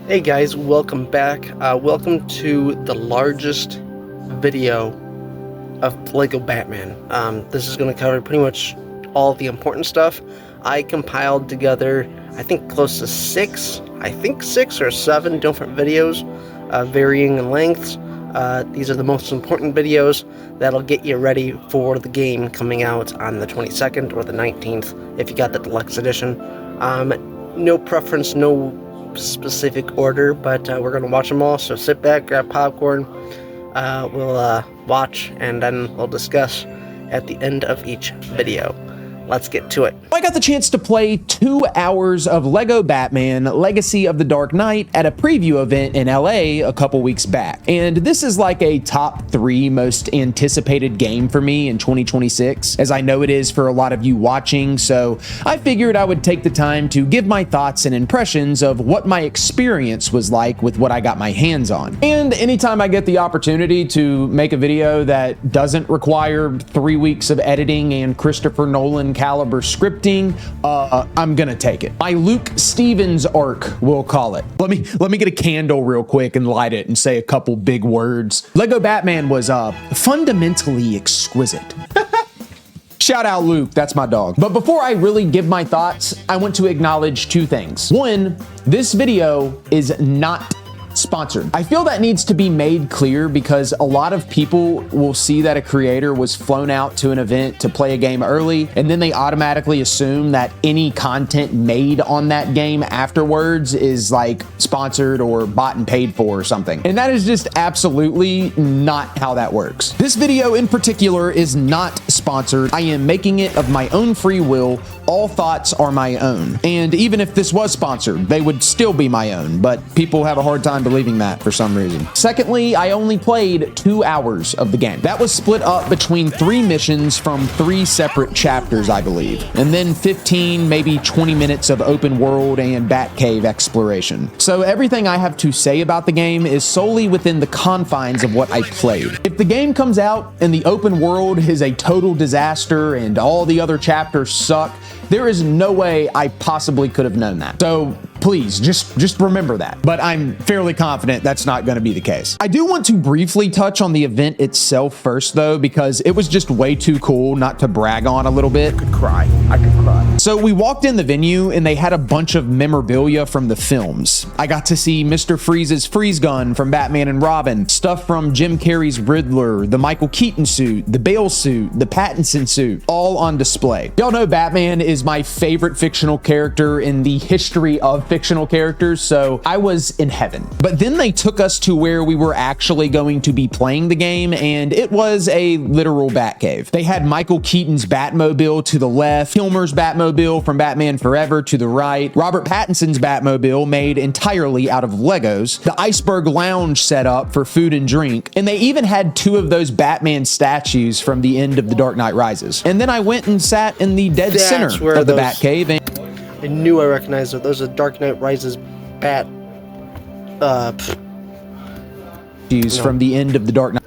Hey guys, welcome back. Welcome to the largest video of Lego Batman. This is going to cover pretty much all the important stuff. I compiled together, I think close to six or seven different videos, varying in lengths. These are the most important videos that'll get you ready for the game coming out on the 22nd or the 19th if you got the deluxe edition. No preference, no specific order, but we're gonna watch them all, so sit back, grab popcorn, we'll watch, and then we'll discuss at the end of each video. Let's get to it. I got the chance to play 2 hours of Lego Batman Legacy of the Dark Knight at a preview event in LA a couple weeks back. And this is like a top 3 most anticipated game for me in 2026, as I know it is for a lot of you watching, so I figured I would take the time to give my thoughts and impressions of what my experience was like with what I got my hands on. And anytime I get the opportunity to make a video that doesn't require 3 weeks of editing and Christopher Nolan caliber scripting, I'm gonna take it. My Luke Stevens arc, we'll call it. Let me get a candle real quick and light it and say a couple big words. Lego Batman was fundamentally exquisite. Shout out Luke, that's my dog. But before I really give my thoughts, I want to acknowledge 2 things. 1, this video is not sponsored. I feel that needs to be made clear because a lot of people will see that a creator was flown out to an event to play a game early, and then they automatically assume that any content made on that game afterwards is like sponsored or bought and paid for or something. And that is just absolutely not how that works. This video in particular is not sponsored. I am making it of my own free will. All thoughts are my own. And even if this was sponsored, they would still be my own, but people have a hard time believing that for some reason. Secondly, I only played 2 hours of the game. That was split up between 3 missions from 3 separate chapters, I believe, and then 15, maybe 20 minutes of open world and Batcave exploration. So everything I have to say about the game is solely within the confines of what I played. If the game comes out and the open world is a total disaster and all the other chapters suck, there is no way I possibly could have known that. So please, just remember that. But I'm fairly confident that's not going to be the case. I do want to briefly touch on the event itself first, though, because it was just way too cool not to brag on a little bit. I could cry. So we walked in the venue and they had a bunch of memorabilia from the films. I got to see Mr. Freeze's freeze gun from Batman and Robin, stuff from Jim Carrey's Riddler, the Michael Keaton suit, the Bale suit, the Pattinson suit, all on display. Y'all know Batman is my favorite fictional character in the history of fictional characters, so I was in heaven. But then they took us to where we were actually going to be playing the game, and it was a literal Batcave. They had Michael Keaton's Batmobile to the left, Kilmer's Batmobile from Batman Forever to the right, Robert Pattinson's Batmobile made entirely out of Legos, the Iceberg Lounge set up for food and drink, and they even had 2 of those Batman statues from the end of The Dark Knight Rises. And then I went and sat in the dead center of the Batcave, and I knew I recognized it. Those are Dark Knight Rises bat from the end of the Dark Knight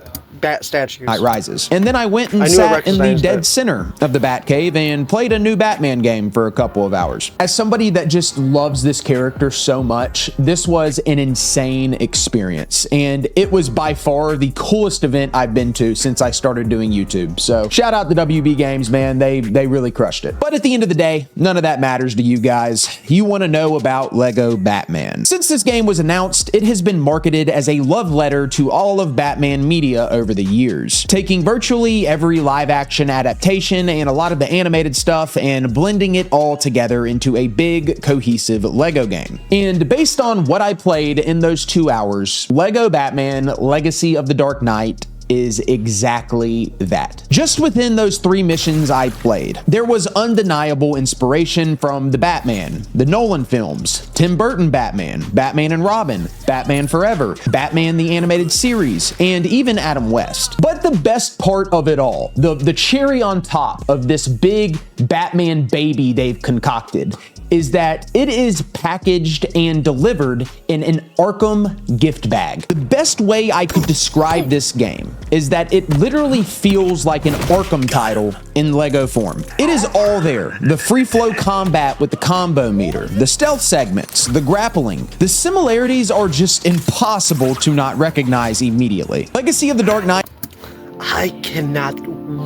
statues. Rises. And then I went and sat in the dead center of the Batcave and played a new Batman game for a couple of hours. As somebody that just loves this character so much, this was an insane experience. And it was by far the coolest event I've been to since I started doing YouTube. So shout out to WB Games, man. They really crushed it. But at the end of the day, none of that matters to you guys. You want to know about Lego Batman. Since this game was announced, it has been marketed as a love letter to all of Batman media over the years, taking virtually every live action adaptation and a lot of the animated stuff and blending it all together into a big cohesive Lego game. And based on what I played in those 2 hours, Lego Batman Legacy of the Dark Knight is exactly that. Just within those 3 missions I played, there was undeniable inspiration from the Batman, the Nolan films, Tim Burton Batman, Batman and Robin, Batman Forever, Batman the Animated Series, and even Adam West. But the best part of it all, the cherry on top of this big Batman baby they've concocted, is that it is packaged and delivered in an Arkham gift bag. The best way I could describe this game is that it literally feels like an Arkham title in Lego form. It is all there. The free flow combat with the combo meter, the stealth segments, the grappling. The similarities are just impossible to not recognize immediately. Legacy of the Dark Knight. I cannot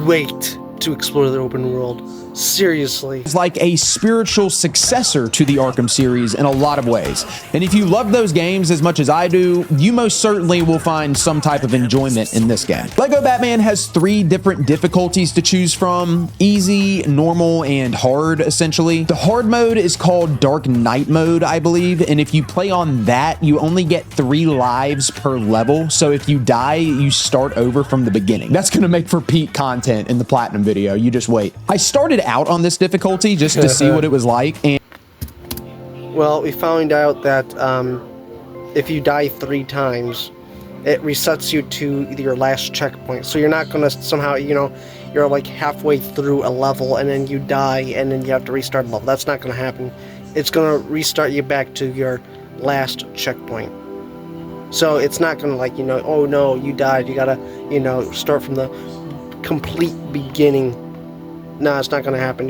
wait to explore the open world. Seriously. It's like a spiritual successor to the Arkham series in a lot of ways. And if you love those games as much as I do, you most certainly will find some type of enjoyment in this game. Lego Batman has 3 different difficulties to choose from: easy, normal, and hard, essentially. The hard mode is called Dark Knight mode, I believe, and if you play on that, you only get 3 lives per level, so if you die, you start over from the beginning. That's gonna make for peak content in the Platinum video, you just wait. I started out on this difficulty just to see what it was like, and well, we found out that if you die 3 times, it resets you to your last checkpoint. So you're not gonna somehow, you know, you're like halfway through a level and then you die and then you have to restart a level. That's not gonna happen. It's gonna restart you back to your last checkpoint. So it's not gonna, like, you know, oh no, you died, you gotta, you know, start from the complete beginning. No, it's not going to happen.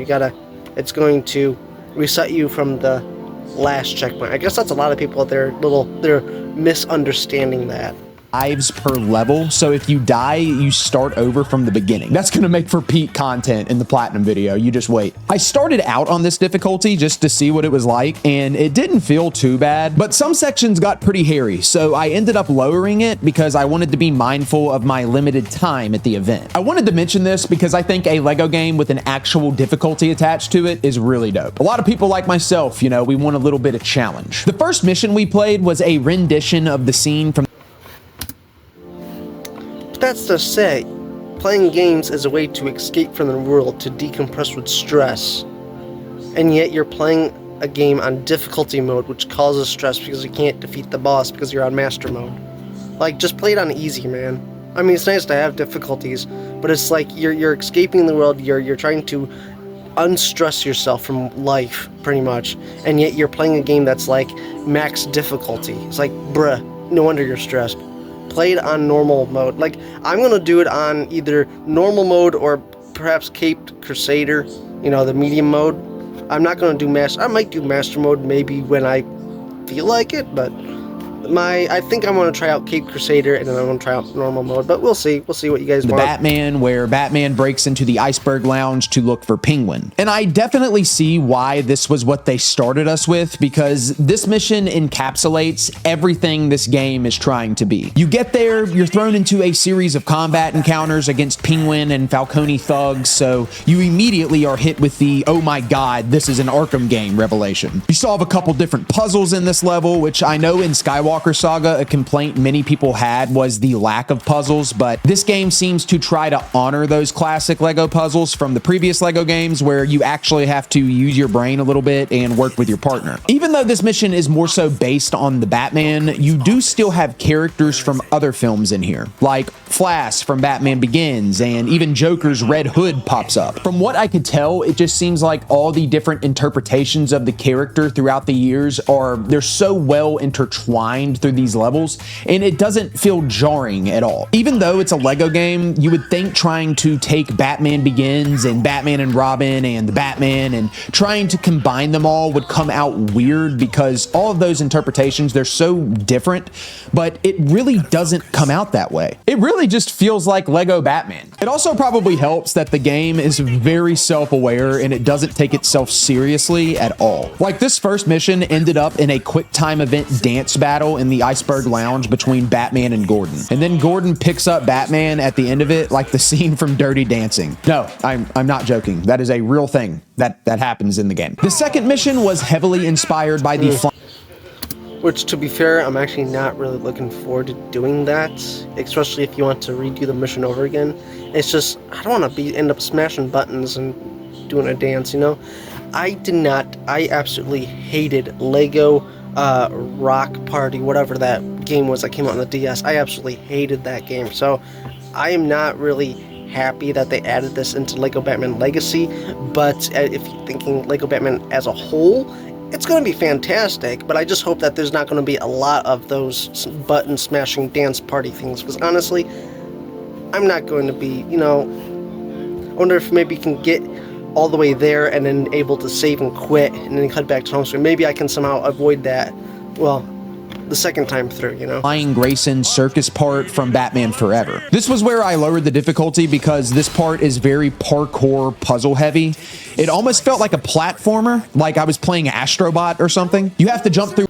It's going to reset you from the last checkpoint. I guess that's a lot of people, they're misunderstanding that. lives per level, so if you die, you start over from the beginning. That's gonna make for peak content in the Platinum video, you just wait. I started out on this difficulty just to see what it was like, and it didn't feel too bad, but some sections got pretty hairy, so I ended up lowering it because I wanted to be mindful of my limited time at the event. I wanted to mention this because I think a Lego game with an actual difficulty attached to it is really dope. A lot of people like myself, you know, we want a little bit of challenge. The first mission we played was a rendition of the scene from That's to say, playing games is a way to escape from the world, to decompress with stress. And yet you're playing a game on difficulty mode, which causes stress because you can't defeat the boss because you're on master mode. Like, just play it on easy, man. I mean, it's nice to have difficulties, but it's like you're escaping the world, you're trying to unstress yourself from life, pretty much, and yet you're playing a game that's like max difficulty. It's like, bruh, no wonder you're stressed. Play it on normal mode. Like, I'm gonna do it on either normal mode or perhaps Caped Crusader, you know, the medium mode. I'm not gonna do master. I might do master mode maybe when I feel like it, but I think I'm gonna try out Caped Crusader and then I'm gonna try out normal mode, but we'll see. We'll see what you guys want. Batman, where Batman breaks into the Iceberg Lounge to look for Penguin. And I definitely see why this was what they started us with, because this mission encapsulates everything this game is trying to be. You get there, you're thrown into a series of combat encounters against Penguin and Falcone thugs, so you immediately are hit with the, oh my god, this is an Arkham game revelation. You solve a couple different puzzles in this level, which I know in Skywalker Saga, a complaint many people had was the lack of puzzles, but this game seems to try to honor those classic Lego puzzles from the previous Lego games where you actually have to use your brain a little bit and work with your partner. Even though this mission is more so based on the Batman, you do still have characters from other films in here, like Flash from Batman Begins, and even Joker's Red Hood pops up. From what I could tell, it just seems like all the different interpretations of the character throughout the years they're so well intertwined through these levels, and it doesn't feel jarring at all. Even though it's a Lego game, you would think trying to take Batman Begins and Batman and Robin and the Batman and trying to combine them all would come out weird, because all of those interpretations, they're so different, but it really doesn't come out that way. It really just feels like Lego Batman. It also probably helps that the game is very self-aware and it doesn't take itself seriously at all. Like, this first mission ended up in a quick time event dance battle in the Iceberg Lounge between Batman and Gordon. And then Gordon picks up Batman at the end of it, like the scene from Dirty Dancing. No, I'm not joking. That is a real thing that happens in the game. The second mission was heavily inspired by the which, to be fair, I'm actually not really looking forward to doing that, especially if you want to redo the mission over again. It's just, I don't want to end up smashing buttons and doing a dance, you know? I absolutely hated Lego Rock Party, whatever that game was that came out on the DS. I absolutely hated that game, so I am not really happy that they added this into Lego Batman Legacy, but if you're thinking Lego Batman as a whole, it's going to be fantastic, but I just hope that there's not going to be a lot of those button smashing dance party things, because honestly, I'm not going to be, you know, I wonder if maybe you can get all the way there and then able to save and quit and then cut back to home screen. Maybe I can somehow avoid that, well, the second time through, you know? Flying Grayson circus part from Batman Forever. This was where I lowered the difficulty because this part is very parkour puzzle heavy. It almost felt like a platformer, like I was playing Astrobot or something. You have to jump through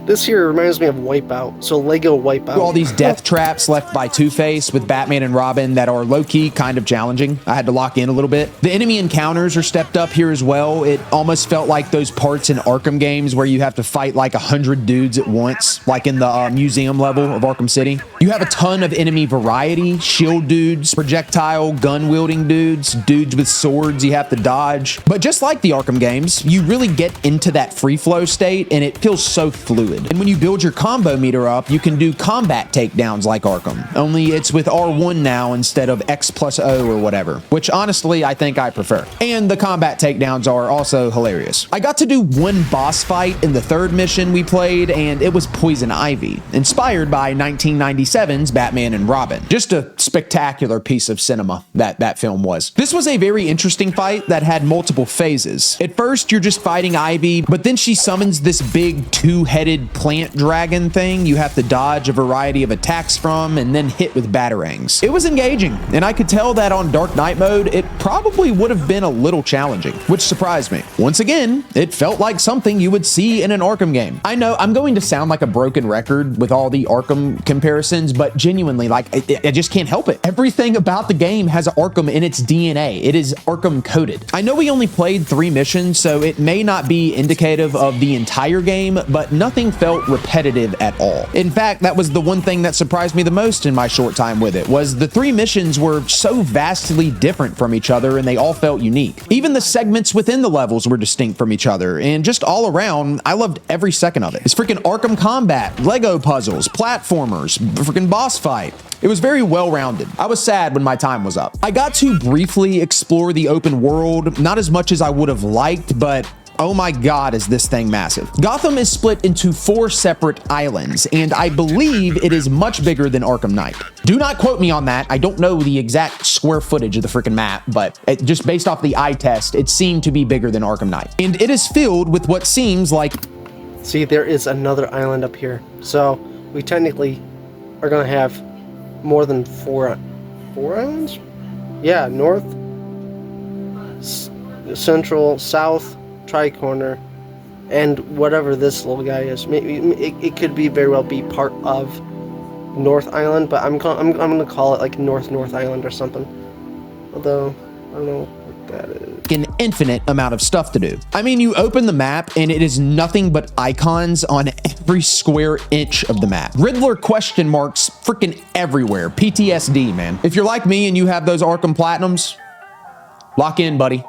This here reminds me of Wipeout, so Lego Wipeout. all these death traps left by Two-Face with Batman and Robin that are low-key kind of challenging. I had to lock in a little bit. The enemy encounters are stepped up here as well. It almost felt like those parts in Arkham games where you have to fight like 100 dudes at once, like in the museum level of Arkham City. You have a ton of enemy variety, shield dudes, projectile, gun-wielding dudes, dudes with swords you have to dodge. But just like the Arkham games, you really get into that free-flow state and it feels so fluid. And when you build your combo meter up, you can do combat takedowns like Arkham, only it's with R1 now instead of X plus O or whatever, which honestly I think I prefer. And the combat takedowns are also hilarious. I got to do one boss fight in the third mission we played, and it was Poison Ivy, inspired by 1997's Batman and Robin. Just a spectacular piece of cinema that film was. This was a very interesting fight that had multiple phases. At first, you're just fighting Ivy, but then she summons this big two-headed plant dragon thing you have to dodge a variety of attacks from and then hit with batarangs. It was engaging, and I could tell that on Dark Knight mode, it probably would have been a little challenging, which surprised me. Once again, it felt like something you would see in an Arkham game. I know I'm going to sound like a broken record with all the Arkham comparisons, but genuinely, like, I just can't help it. Everything about the game has Arkham in its DNA. It is Arkham coded. I know we only played 3 missions, so it may not be indicative of the entire game, but nothing felt repetitive at all. In fact, that was the one thing that surprised me the most in my short time with it, was the 3 missions were so vastly different from each other and they all felt unique. Even the segments within the levels were distinct from each other, and just all around, I loved every second of it. It's freaking Arkham combat, Lego puzzles, platformers, freaking boss fight. It was very well-rounded. I was sad when my time was up. I got to briefly explore the open world, not as much as I would have liked, but oh my god, is this thing massive. Gotham is split into 4 separate islands, and I believe it is much bigger than Arkham Knight. Do not quote me on that. I don't know the exact square footage of the freaking map, but just based off the eye test, it seemed to be bigger than Arkham Knight. And it is filled with what seems like... See, there is another island up here. So, we technically are going to have more than 4 islands? Yeah, north, central, south, tri-corner, and whatever this little guy is. Maybe it could be very well be part of North Island, but I'm gonna call it like North Island or something. Although I don't know what that is. An infinite amount of stuff to do. I mean, you open the map and it is nothing but icons on every square inch of the map. Riddler question marks freaking everywhere. PTSD, man. If you're like me and you have those Arkham Platinums, lock in, buddy.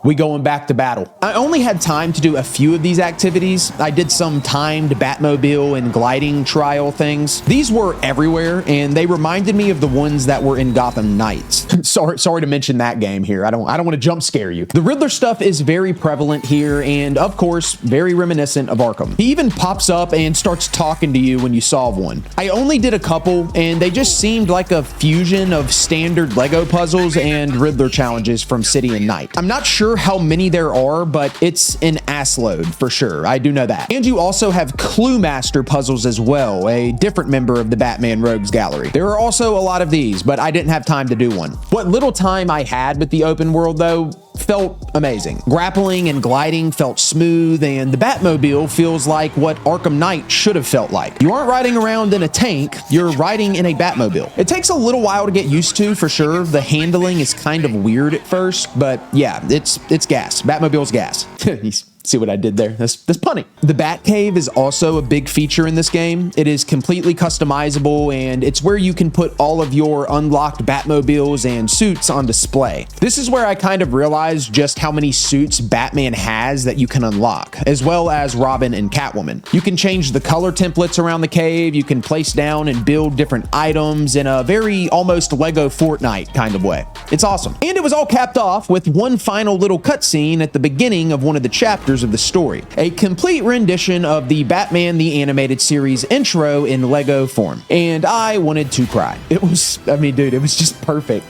We going back to battle. I only had time to do a few of these activities. I did some timed Batmobile and gliding trial things. These were everywhere, and they reminded me of the ones that were in Gotham Knights. sorry to mention that game here. I don't want to jump scare you. The Riddler stuff is very prevalent here, and of course, very reminiscent of Arkham. He even pops up and starts talking to you when you solve one. I only did a couple, and they just seemed like a fusion of standard Lego puzzles and Riddler challenges from City and Night. I'm not sure how many there are, but it's an ass load for sure. I do know that. And you also have Clue Master puzzles as well, a different member of the Batman Rogues Gallery. There are also a lot of these, but I didn't have time to do one. What little time I had with the open world, though, felt amazing. Grappling and gliding felt smooth, and the Batmobile feels like what Arkham Knight should have felt like. You aren't riding around in a tank, you're riding in a Batmobile. It takes a little while to get used to, for sure. The handling is kind of weird at first, but yeah, it's gas. Batmobile's gas. See what I did there? That's punny. The Batcave is also a big feature in this game. It is completely customizable, and it's where you can put all of your unlocked Batmobiles and suits on display. This is where I kind of realized just how many suits Batman has that you can unlock, as well as Robin and Catwoman. You can change the color templates around the cave, you can place down and build different items in a very almost Lego Fortnite kind of way. It's awesome. And it was all capped off with one final little cutscene at the beginning of one of the chapters chapters of the story. A complete rendition of the Batman the Animated Series intro in Lego form. And I wanted to cry. It was, I mean, dude, it was just perfect.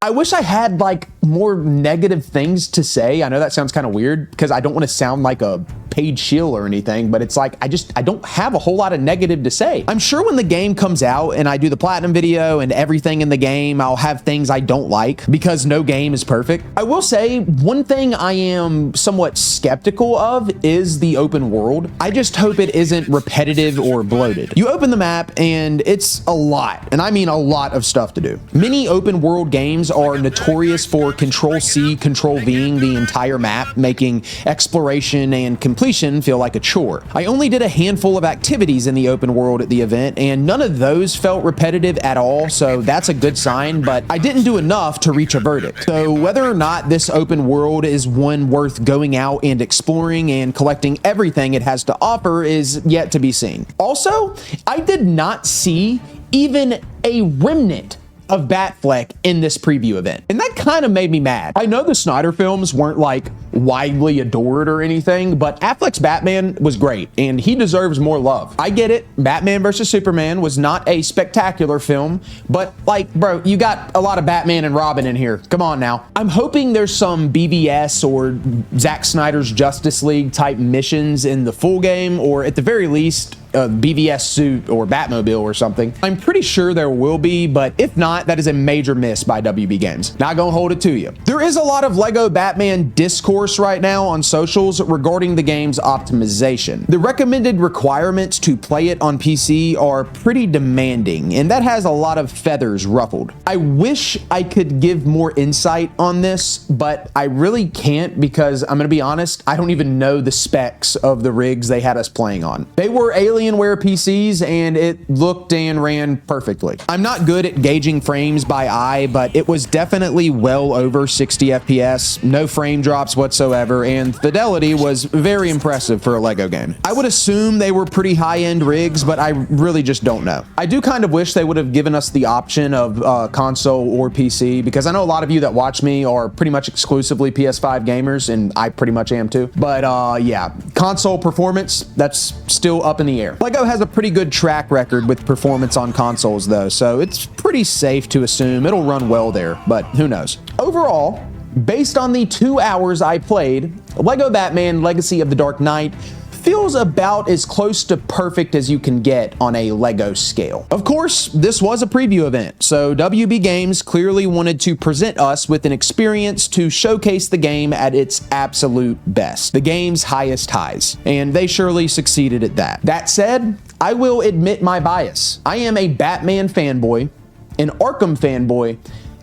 I wish I had like more negative things to say. I know that sounds kind of weird because I don't want to sound like a paid shill or anything, but it's like I don't have a whole lot of negative to say. I'm sure when the game comes out and I do the platinum video and everything in the game, I'll have things I don't like because no game is perfect. I will say one thing I am somewhat skeptical of is the open world. I just hope it isn't repetitive or bloated. You open the map and it's a lot, and I mean a lot of stuff to do. Many open world games are notorious for Control-C, Control-Ving the entire map, making exploration and completion feel like a chore. I only did a handful of activities in the open world at the event, and none of those felt repetitive at all, so that's a good sign, but I didn't do enough to reach a verdict. So whether or not this open world is one worth going out and exploring and collecting everything it has to offer is yet to be seen. Also, I did not see even a remnant of Batfleck in this preview event. And that kind of made me mad. I know the Snyder films weren't like widely adored or anything, but Affleck's Batman was great and he deserves more love. I get it. Batman vs. Superman was not a spectacular film, but like, bro, you got a lot of Batman and Robin in here. Come on now. I'm hoping there's some BVS or Zack Snyder's Justice League type missions in the full game, or at the very least, a BVS suit or Batmobile or something. I'm pretty sure there will be, but if not, that is a major miss by WB Games. Not gonna hold it to you. There is a lot of Lego Batman discourse right now on socials regarding the game's optimization. The recommended requirements to play it on PC are pretty demanding, and that has a lot of feathers ruffled. I wish I could give more insight on this, but I really can't because I'm gonna be honest, I don't even know the specs of the rigs they had us playing on. They were Alienware PCs and it looked and ran perfectly. I'm not good at gauging frames by eye, but it was definitely well over 60 FPS, no frame drops whatsoever, and fidelity was very impressive for a Lego game. I would assume they were pretty high-end rigs, but I really just don't know. I do kind of wish they would have given us the option of console or PC, because I know a lot of you that watch me are pretty much exclusively PS5 gamers, and I pretty much am too. But yeah, console performance, that's still up in the air. Lego has a pretty good track record with performance on consoles though, so it's pretty safe to assume it'll run well there, but who knows. Overall, based on the 2 hours I played, Lego Batman Legacy of the Dark Knight feels about as close to perfect as you can get on a Lego scale. Of course, this was a preview event, so WB Games clearly wanted to present us with an experience to showcase the game at its absolute best, the game's highest highs, and they surely succeeded at that. That said, I will admit my bias. I am a Batman fanboy, an Arkham fanboy,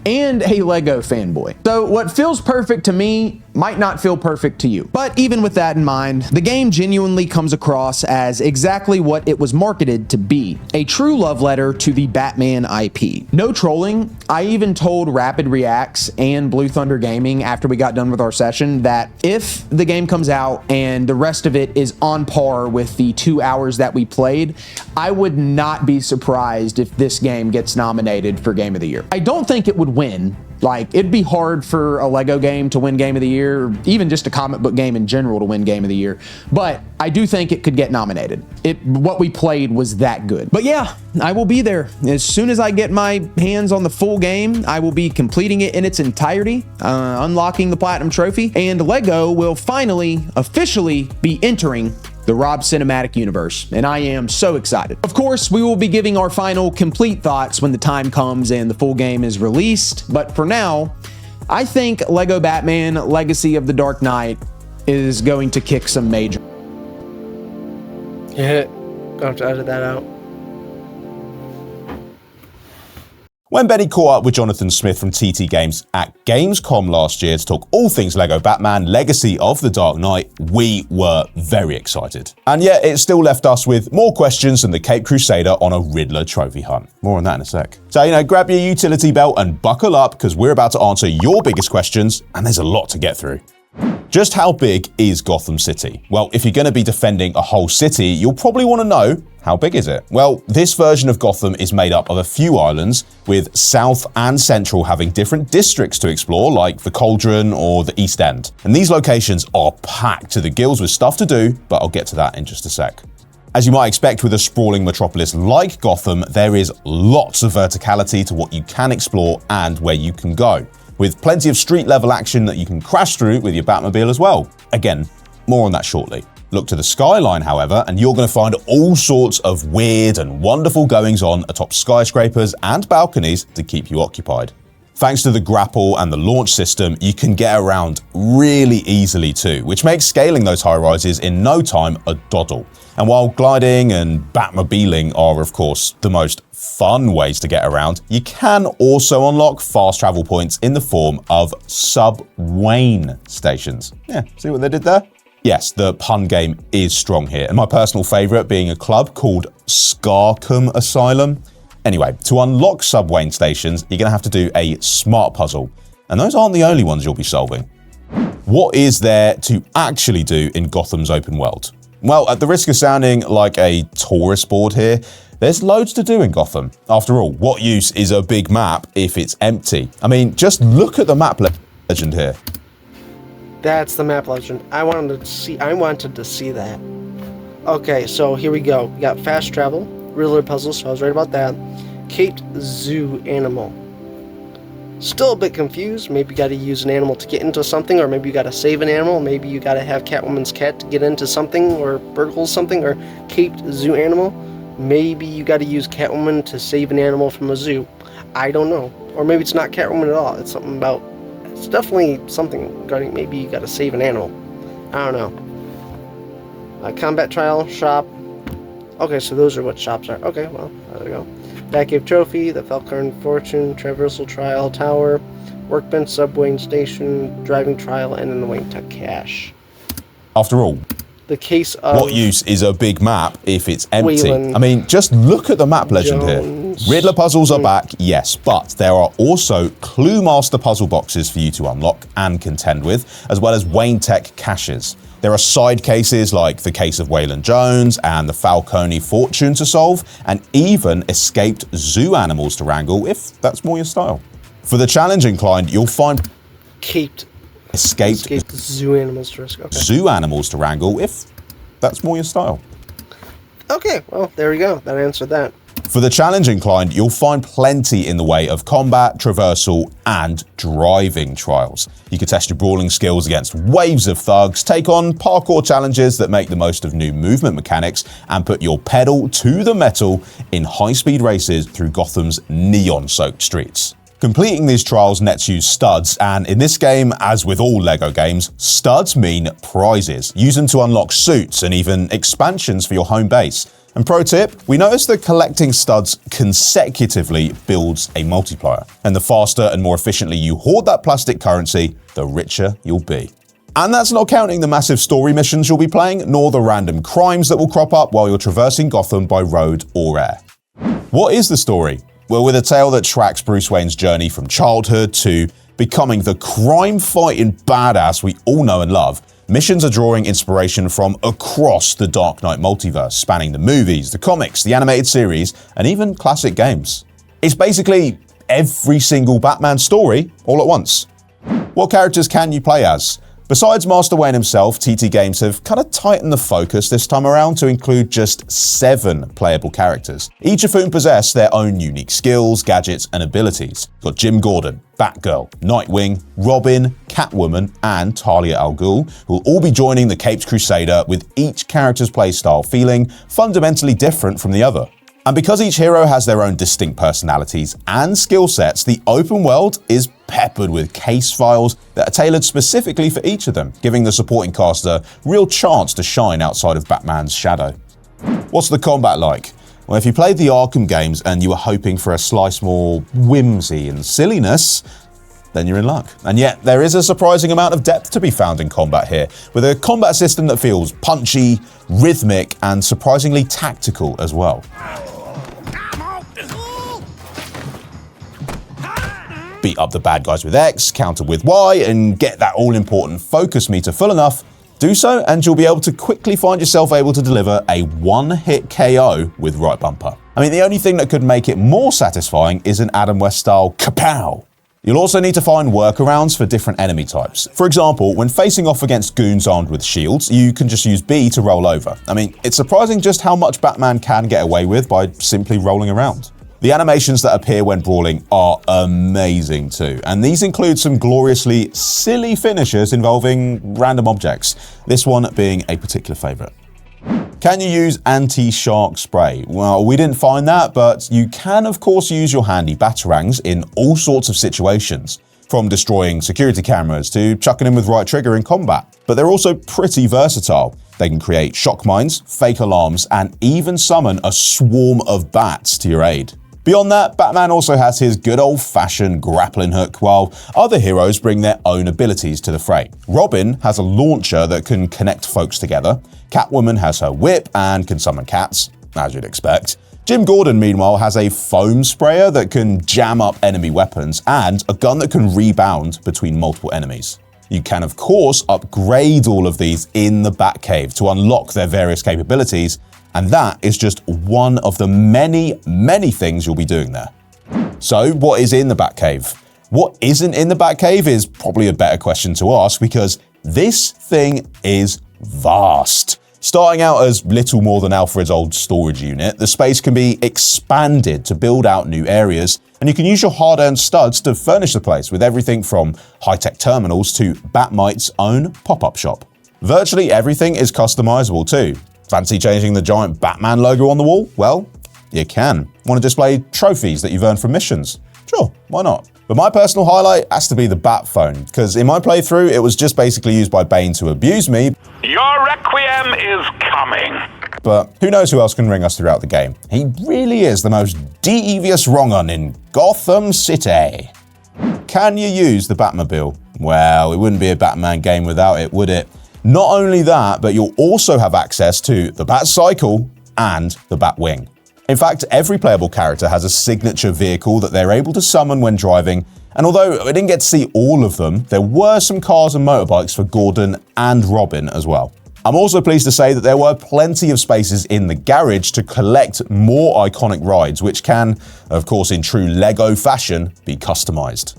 and a Lego fanboy. So what feels perfect to me might not feel perfect to you. But even with that in mind, the game genuinely comes across as exactly what it was marketed to be, a true love letter to the Batman IP. No trolling. I even told Rapid Reacts and Blue Thunder Gaming after we got done with our session that if the game comes out and the rest of it is on par with the 2 hours that we played, I would not be surprised if this game gets nominated for Game of the Year. I don't think it would win. Like, it'd be hard for a Lego game to win Game of the Year, or even just a comic book game in general to win Game of the Year. But I do think it could get nominated. What we played was that good. But yeah, I will be there. As soon as I get my hands on the full game, I will be completing it in its entirety, unlocking the Platinum Trophy, and Lego will finally, officially be entering the Rob Cinematic Universe, and I am so excited. Of course, we will be giving our final complete thoughts when the time comes and the full game is released, but for now, I think Lego Batman Legacy of the Dark Knight is going to kick some major. Yeah, gonna have to edit that out. When Benny caught up with Jonathan Smith from TT Games at Gamescom last year to talk all things LEGO Batman Legacy of the Dark Knight, we were very excited. And yet it still left us with more questions than the Cape Crusader on a Riddler trophy hunt. More on that in a sec. So, grab your utility belt and buckle up because we're about to answer your biggest questions, and there's a lot to get through. Just how big is Gotham City? Well, if you're going to be defending a whole city, you'll probably want to know, how big is it? Well, this version of Gotham is made up of a few islands, with South and Central having different districts to explore, like the Cauldron or the East End. And these locations are packed to the gills with stuff to do, but I'll get to that in just a sec. As you might expect with a sprawling metropolis like Gotham, there is lots of verticality to what you can explore and where you can go, with plenty of street-level action that you can crash through with your Batmobile as well. Again, more on that shortly. Look to the skyline, however, and you're going to find all sorts of weird and wonderful goings-on atop skyscrapers and balconies to keep you occupied. Thanks to the grapple and the launch system, you can get around really easily too, which makes scaling those high-rises in no time a doddle. And while gliding and Batmobiling are, of course, the most fun ways to get around, you can also unlock fast travel points in the form of subway stations. Yeah, see what they did there? Yes, the pun game is strong here, and my personal favourite being a club called Scarcum Asylum. Anyway, to unlock subway stations, you're going to have to do a smart puzzle, and those aren't the only ones you'll be solving. What is there to actually do in Gotham's open world? Well, at the risk of sounding like a tourist board here, there's loads to do in Gotham. After all, what use is a big map if it's empty? I mean, just look at the map legend here. That's the map legend. I wanted to see that. Okay, so here we go. We got fast travel, Riddler puzzles, so I was right about that. Caped zoo animal. Still a bit confused. Maybe you gotta use an animal to get into something, or maybe you gotta save an animal. Maybe you gotta have Catwoman's cat to get into something, or burgle something, or caped zoo animal. Maybe you gotta use Catwoman to save an animal from a zoo. I don't know. Or maybe it's not Catwoman at all. It's something about... It's definitely something regarding maybe you gotta save an animal. I don't know. Combat trial, shop. Okay, so those are what shops are. Okay, well, there we go. Batcave trophy, the Falcon fortune, traversal trial, tower, workbench, subway station, driving trial, and then the Wayne Tech cache. After all, the case of... What use is a big map if it's empty? Wayland I mean, just look at the map legend Jones. here. Riddler puzzles are back, yes, but there are also Clue Master puzzle boxes for you to unlock and contend with, as well as Wayne Tech caches. There are side cases like the case of Wayland Jones and the Falcone fortune to solve, and even escaped zoo animals to wrangle if that's more your style. For the challenge inclined, you'll find escaped zoo animals to risk. Okay. Zoo animals to wrangle if that's more your style. Okay, well, there we go. That answered that. For the challenge inclined, you'll find plenty in the way of combat, traversal, and driving trials. You can test your brawling skills against waves of thugs, take on parkour challenges that make the most of new movement mechanics, and put your pedal to the metal in high-speed races through Gotham's neon-soaked streets. Completing these trials nets you studs, and in this game, as with all LEGO games, studs mean prizes. Use them to unlock suits and even expansions for your home base. And pro tip, we noticed that collecting studs consecutively builds a multiplier. And the faster and more efficiently you hoard that plastic currency, the richer you'll be. And that's not counting the massive story missions you'll be playing, nor the random crimes that will crop up while you're traversing Gotham by road or air. What is the story? Well, with a tale that tracks Bruce Wayne's journey from childhood to becoming the crime-fighting badass we all know and love, missions are drawing inspiration from across the Dark Knight multiverse, spanning the movies, the comics, the animated series, and even classic games. It's basically every single Batman story all at once. What characters can you play as? Besides Master Wayne himself, TT Games have kind of tightened the focus this time around to include just 7 playable characters, each of whom possess their own unique skills, gadgets, and abilities. You've got Jim Gordon, Batgirl, Nightwing, Robin, Catwoman, and Talia al Ghul, who will all be joining the Caped Crusader, with each character's playstyle feeling fundamentally different from the other. And because each hero has their own distinct personalities and skill sets, the open world is peppered with case files that are tailored specifically for each of them, giving the supporting cast a real chance to shine outside of Batman's shadow. What's the combat like? Well, if you played the Arkham games and you were hoping for a slice more whimsy and silliness, then you're in luck. And yet, there is a surprising amount of depth to be found in combat here, with a combat system that feels punchy, rhythmic, and surprisingly tactical as well. beat up the bad guys with X, counter with Y, and get that all-important focus meter full enough, do so and you'll be able to quickly find yourself able to deliver a one-hit KO with right bumper. I mean, the only thing that could make it more satisfying is an Adam West style kapow. You'll also need to find workarounds for different enemy types. For example, when facing off against goons armed with shields, you can just use B to roll over. I mean, it's surprising just how much Batman can get away with by simply rolling around. The animations that appear when brawling are amazing too, and these include some gloriously silly finishes involving random objects, this one being a particular favourite. Can you use anti-shark spray? Well, we didn't find that, but you can of course use your handy batarangs in all sorts of situations, from destroying security cameras to chucking in with right trigger in combat. But they're also pretty versatile. They can create shock mines, fake alarms, and even summon a swarm of bats to your aid. Beyond that, Batman also has his good old-fashioned grappling hook, while other heroes bring their own abilities to the fray. Robin has a launcher that can connect folks together, Catwoman has her whip and can summon cats, as you'd expect. Jim Gordon, meanwhile, has a foam sprayer that can jam up enemy weapons, and a gun that can rebound between multiple enemies. You can, of course, upgrade all of these in the Batcave to unlock their various capabilities, and that is just one of the many, many things you'll be doing there. So, what is in the Batcave? What isn't in the Batcave is probably a better question to ask, because this thing is vast. Starting out as little more than Alfred's old storage unit, the space can be expanded to build out new areas, and you can use your hard-earned studs to furnish the place with everything from high-tech terminals to Batmite's own pop-up shop. Virtually everything is customizable too. Fancy changing the giant Batman logo on the wall? Well, you can. Want to display trophies that you've earned from missions? Sure, why not? But my personal highlight has to be the Bat Phone, because in my playthrough it was just basically used by Bane to abuse me. Your requiem is coming. But who knows who else can ring us throughout the game. He really is the most devious wrong-un in Gotham City. Can you use the Batmobile? Well, it wouldn't be a Batman game without it, would it? Not only that, but you'll also have access to the Batcycle and the Batwing. In fact, every playable character has a signature vehicle that they're able to summon when driving, and although I didn't get to see all of them, there were some cars and motorbikes for Gordon and Robin as well. I'm also pleased to say that there were plenty of spaces in the garage to collect more iconic rides, which can, of course in true LEGO fashion, be customized.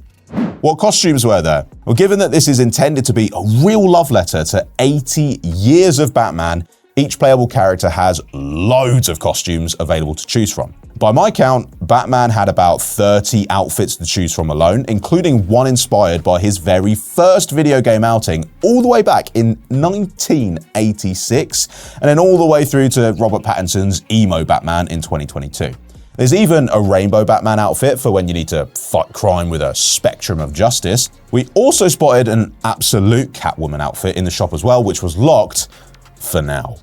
What costumes were there? Well, given that this is intended to be a real love letter to 80 years of Batman, each playable character has loads of costumes available to choose from. By my count, Batman had about 30 outfits to choose from alone, including one inspired by his very first video game outing all the way back in 1986, and then all the way through to Robert Pattinson's emo Batman in 2022. There's even a rainbow Batman outfit for when you need to fight crime with a spectrum of justice. We also spotted an absolute Catwoman outfit in the shop as well, which was locked for now.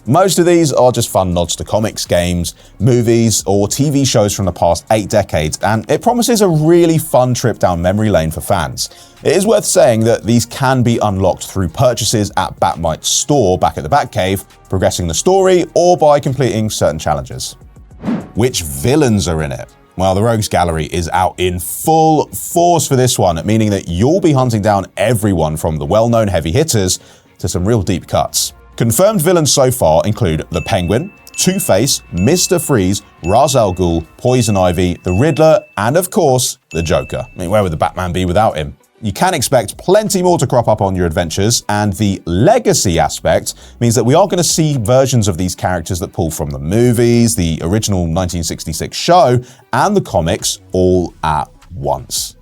Most of these are just fun nods to comics, games, movies, or TV shows from the past 8 decades, and it promises a really fun trip down memory lane for fans. It is worth saying that these can be unlocked through purchases at Batmite's store back at the Batcave, progressing the story, or by completing certain challenges. Which villains are in it? Well, the Rogues Gallery is out in full force for this one, meaning that you'll be hunting down everyone from the well-known heavy hitters to some real deep cuts. Confirmed villains so far include the Penguin, Two-Face, Mr. Freeze, Ra's al Ghul, Poison Ivy, the Riddler, and of course, the Joker. I mean, where would the Batman be without him? You can expect plenty more to crop up on your adventures, and the legacy aspect means that we are going to see versions of these characters that pull from the movies, the original 1966 show, and the comics all at once.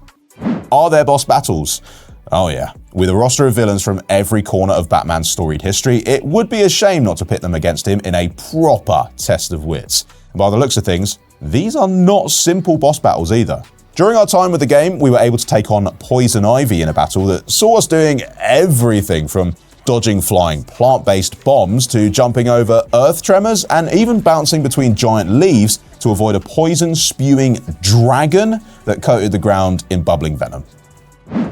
Are there boss battles? Oh yeah. With a roster of villains from every corner of Batman's storied history, it would be a shame not to pit them against him in a proper test of wits. And by the looks of things, these are not simple boss battles either. During our time with the game, we were able to take on Poison Ivy in a battle that saw us doing everything from dodging flying plant-based bombs to jumping over earth tremors and even bouncing between giant leaves to avoid a poison-spewing dragon that coated the ground in bubbling venom.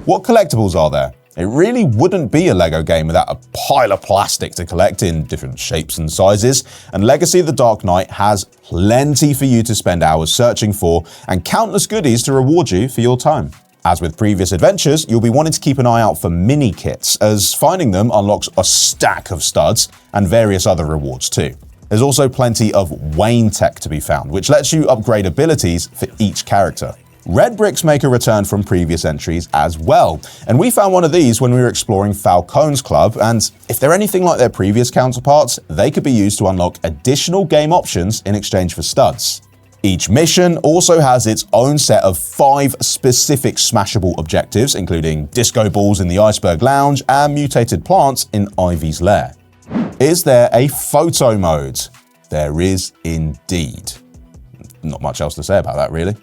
What collectibles are there? It really wouldn't be a LEGO game without a pile of plastic to collect in different shapes and sizes, and Legacy of the Dark Knight has plenty for you to spend hours searching for and countless goodies to reward you for your time. As with previous adventures, you'll be wanting to keep an eye out for mini kits, as finding them unlocks a stack of studs and various other rewards too. There's also plenty of Wayne tech to be found, which lets you upgrade abilities for each character. Red bricks make a return from previous entries as well, and we found one of these when we were exploring Falcone's Club, and if they're anything like their previous counterparts, they could be used to unlock additional game options in exchange for studs. Each mission also has its own set of 5 specific smashable objectives, including disco balls in the Iceberg Lounge and mutated plants in Ivy's lair. Is there a photo mode? There is indeed. Not much else to say about that, really.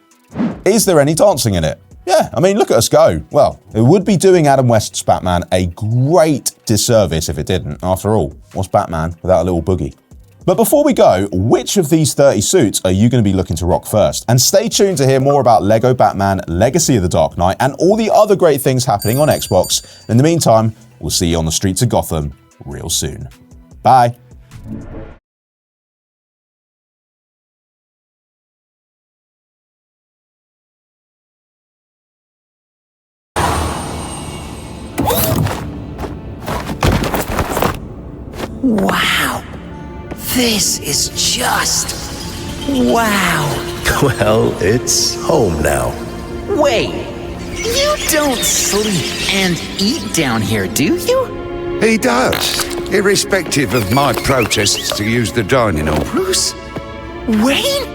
Is there any dancing in it? Yeah, I mean, look at us go. Well, it would be doing Adam West's Batman a great disservice if it didn't. After all, what's Batman without a little boogie? But before we go, which of these 30 suits are you going to be looking to rock first? And stay tuned to hear more about LEGO Batman Legacy of the Dark Knight and all the other great things happening on Xbox. In the meantime, we'll see you on the streets of Gotham real soon. Bye. Wow. This is just... wow. Well, it's home now. Wait, you don't sleep and eat down here, do you? He does, irrespective of my protests to use the dining hall. Bruce? Wayne?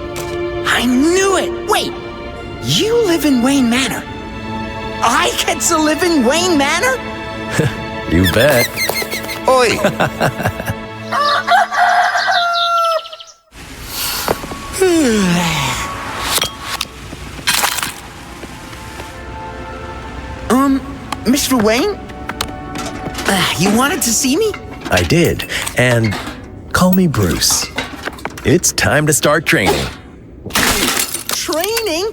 I knew it! Wait, you live in Wayne Manor? I get to live in Wayne Manor? You bet. Oi! Mr. Wayne? You wanted to see me? I did, and call me Bruce. It's time to start training. Training?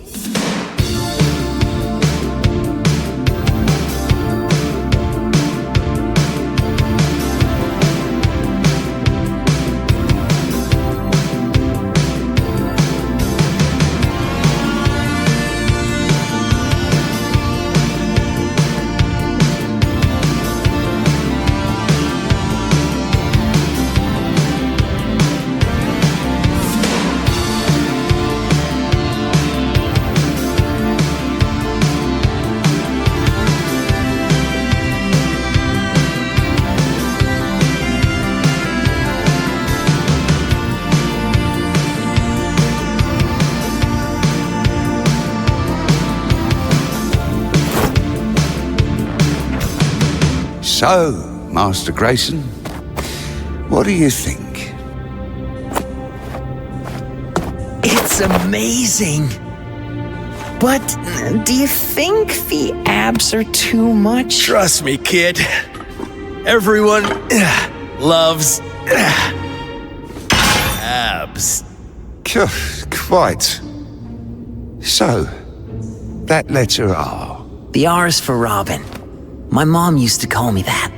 So, Master Grayson, what do you think? It's amazing. But do you think the abs are too much? Trust me, kid. Everyone loves abs. Quite. So, that letter R. The R's for Robin. My mom used to call me that.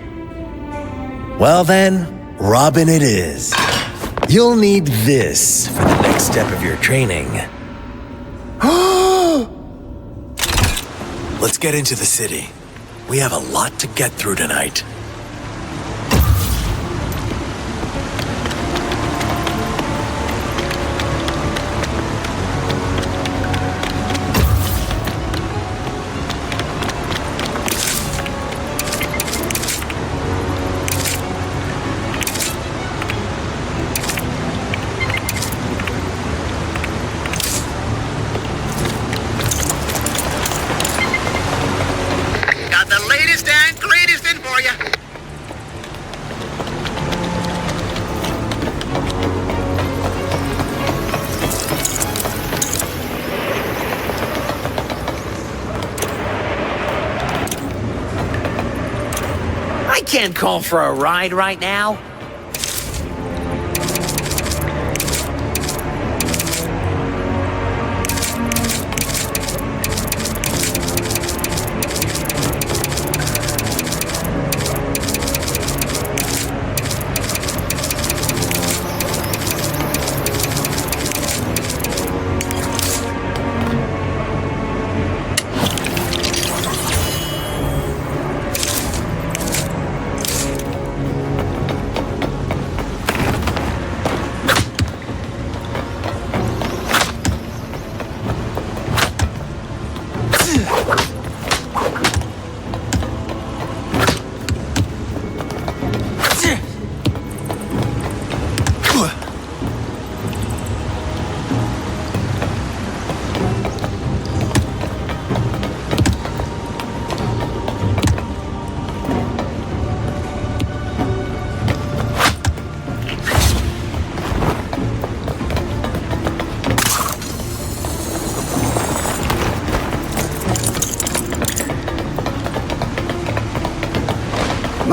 Well then, Robin it is. You'll need this for the next step of your training. Let's get into the city. We have a lot to get through tonight. Got the latest and greatest in for you. I can't call for a ride right now.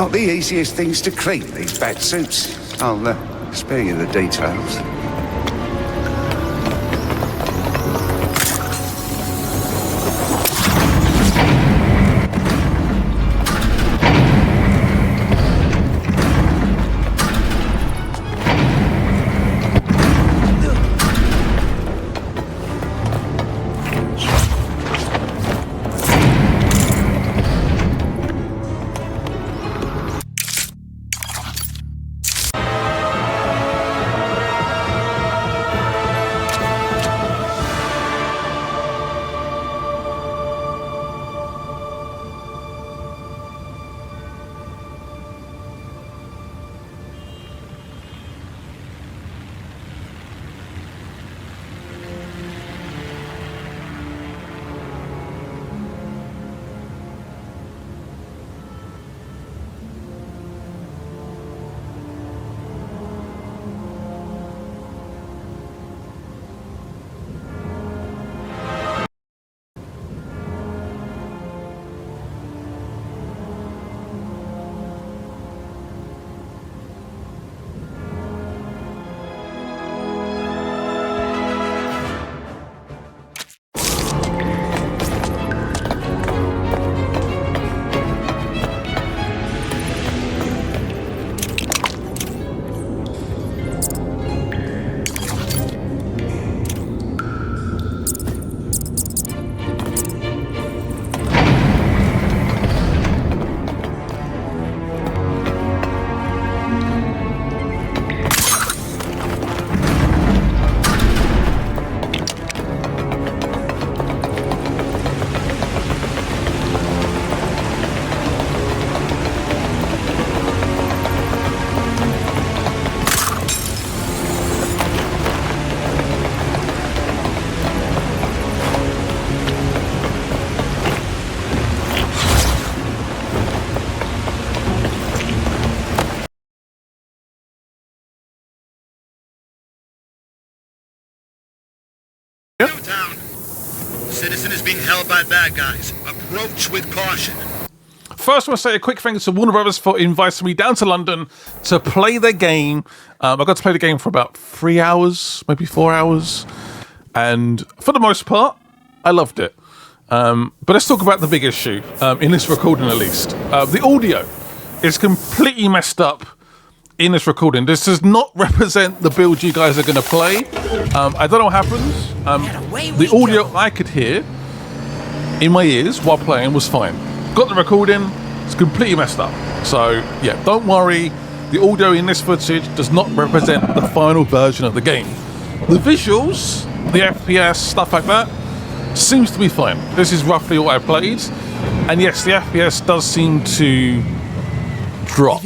Not the easiest things to clean, these bat suits. I'll spare you the details. Downtown. Citizen is being held by bad guys. Approach with caution. First, I want to say a quick thanks to Warner Brothers for inviting me down to London to play their game. I got to play the game for about 3 hours, maybe 4 hours. And for the most part, I loved it. But let's talk about the big issue, in this recording at least. The audio is completely messed up in this recording. This does not represent the build you guys are going to play. I don't know what happens. The audio I could hear in my ears while playing was fine. Got the recording, it's completely messed up. So yeah, don't worry. The audio in this footage does not represent the final version of the game. The visuals, the FPS, stuff like that, seems to be fine. This is roughly what I played. And yes, the FPS does seem to drop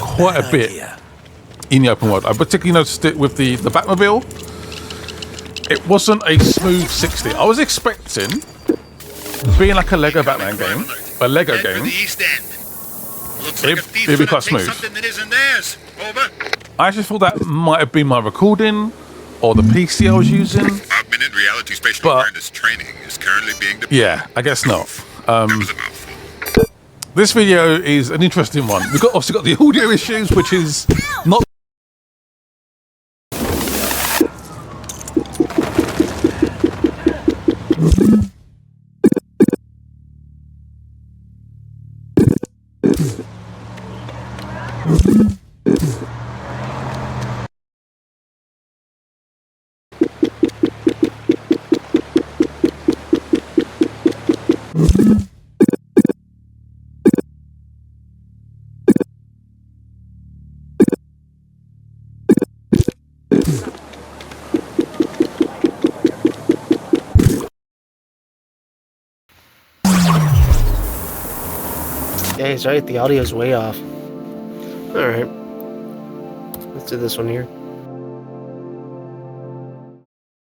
quite a bit in the open world. I particularly noticed it with the Batmobile. It wasn't a smooth 60. I was expecting, being like a Lego Batman game, a Lego game, it'd be quite smooth. I actually thought that might have been my recording or the PC I was using. Augmented reality spatial awareness training is currently being deployed. Yeah, I guess not. This video is an interesting one. We've also got the audio issues, which is not. Yeah, he's right. The audio's way off. Alright. Let's do this one here.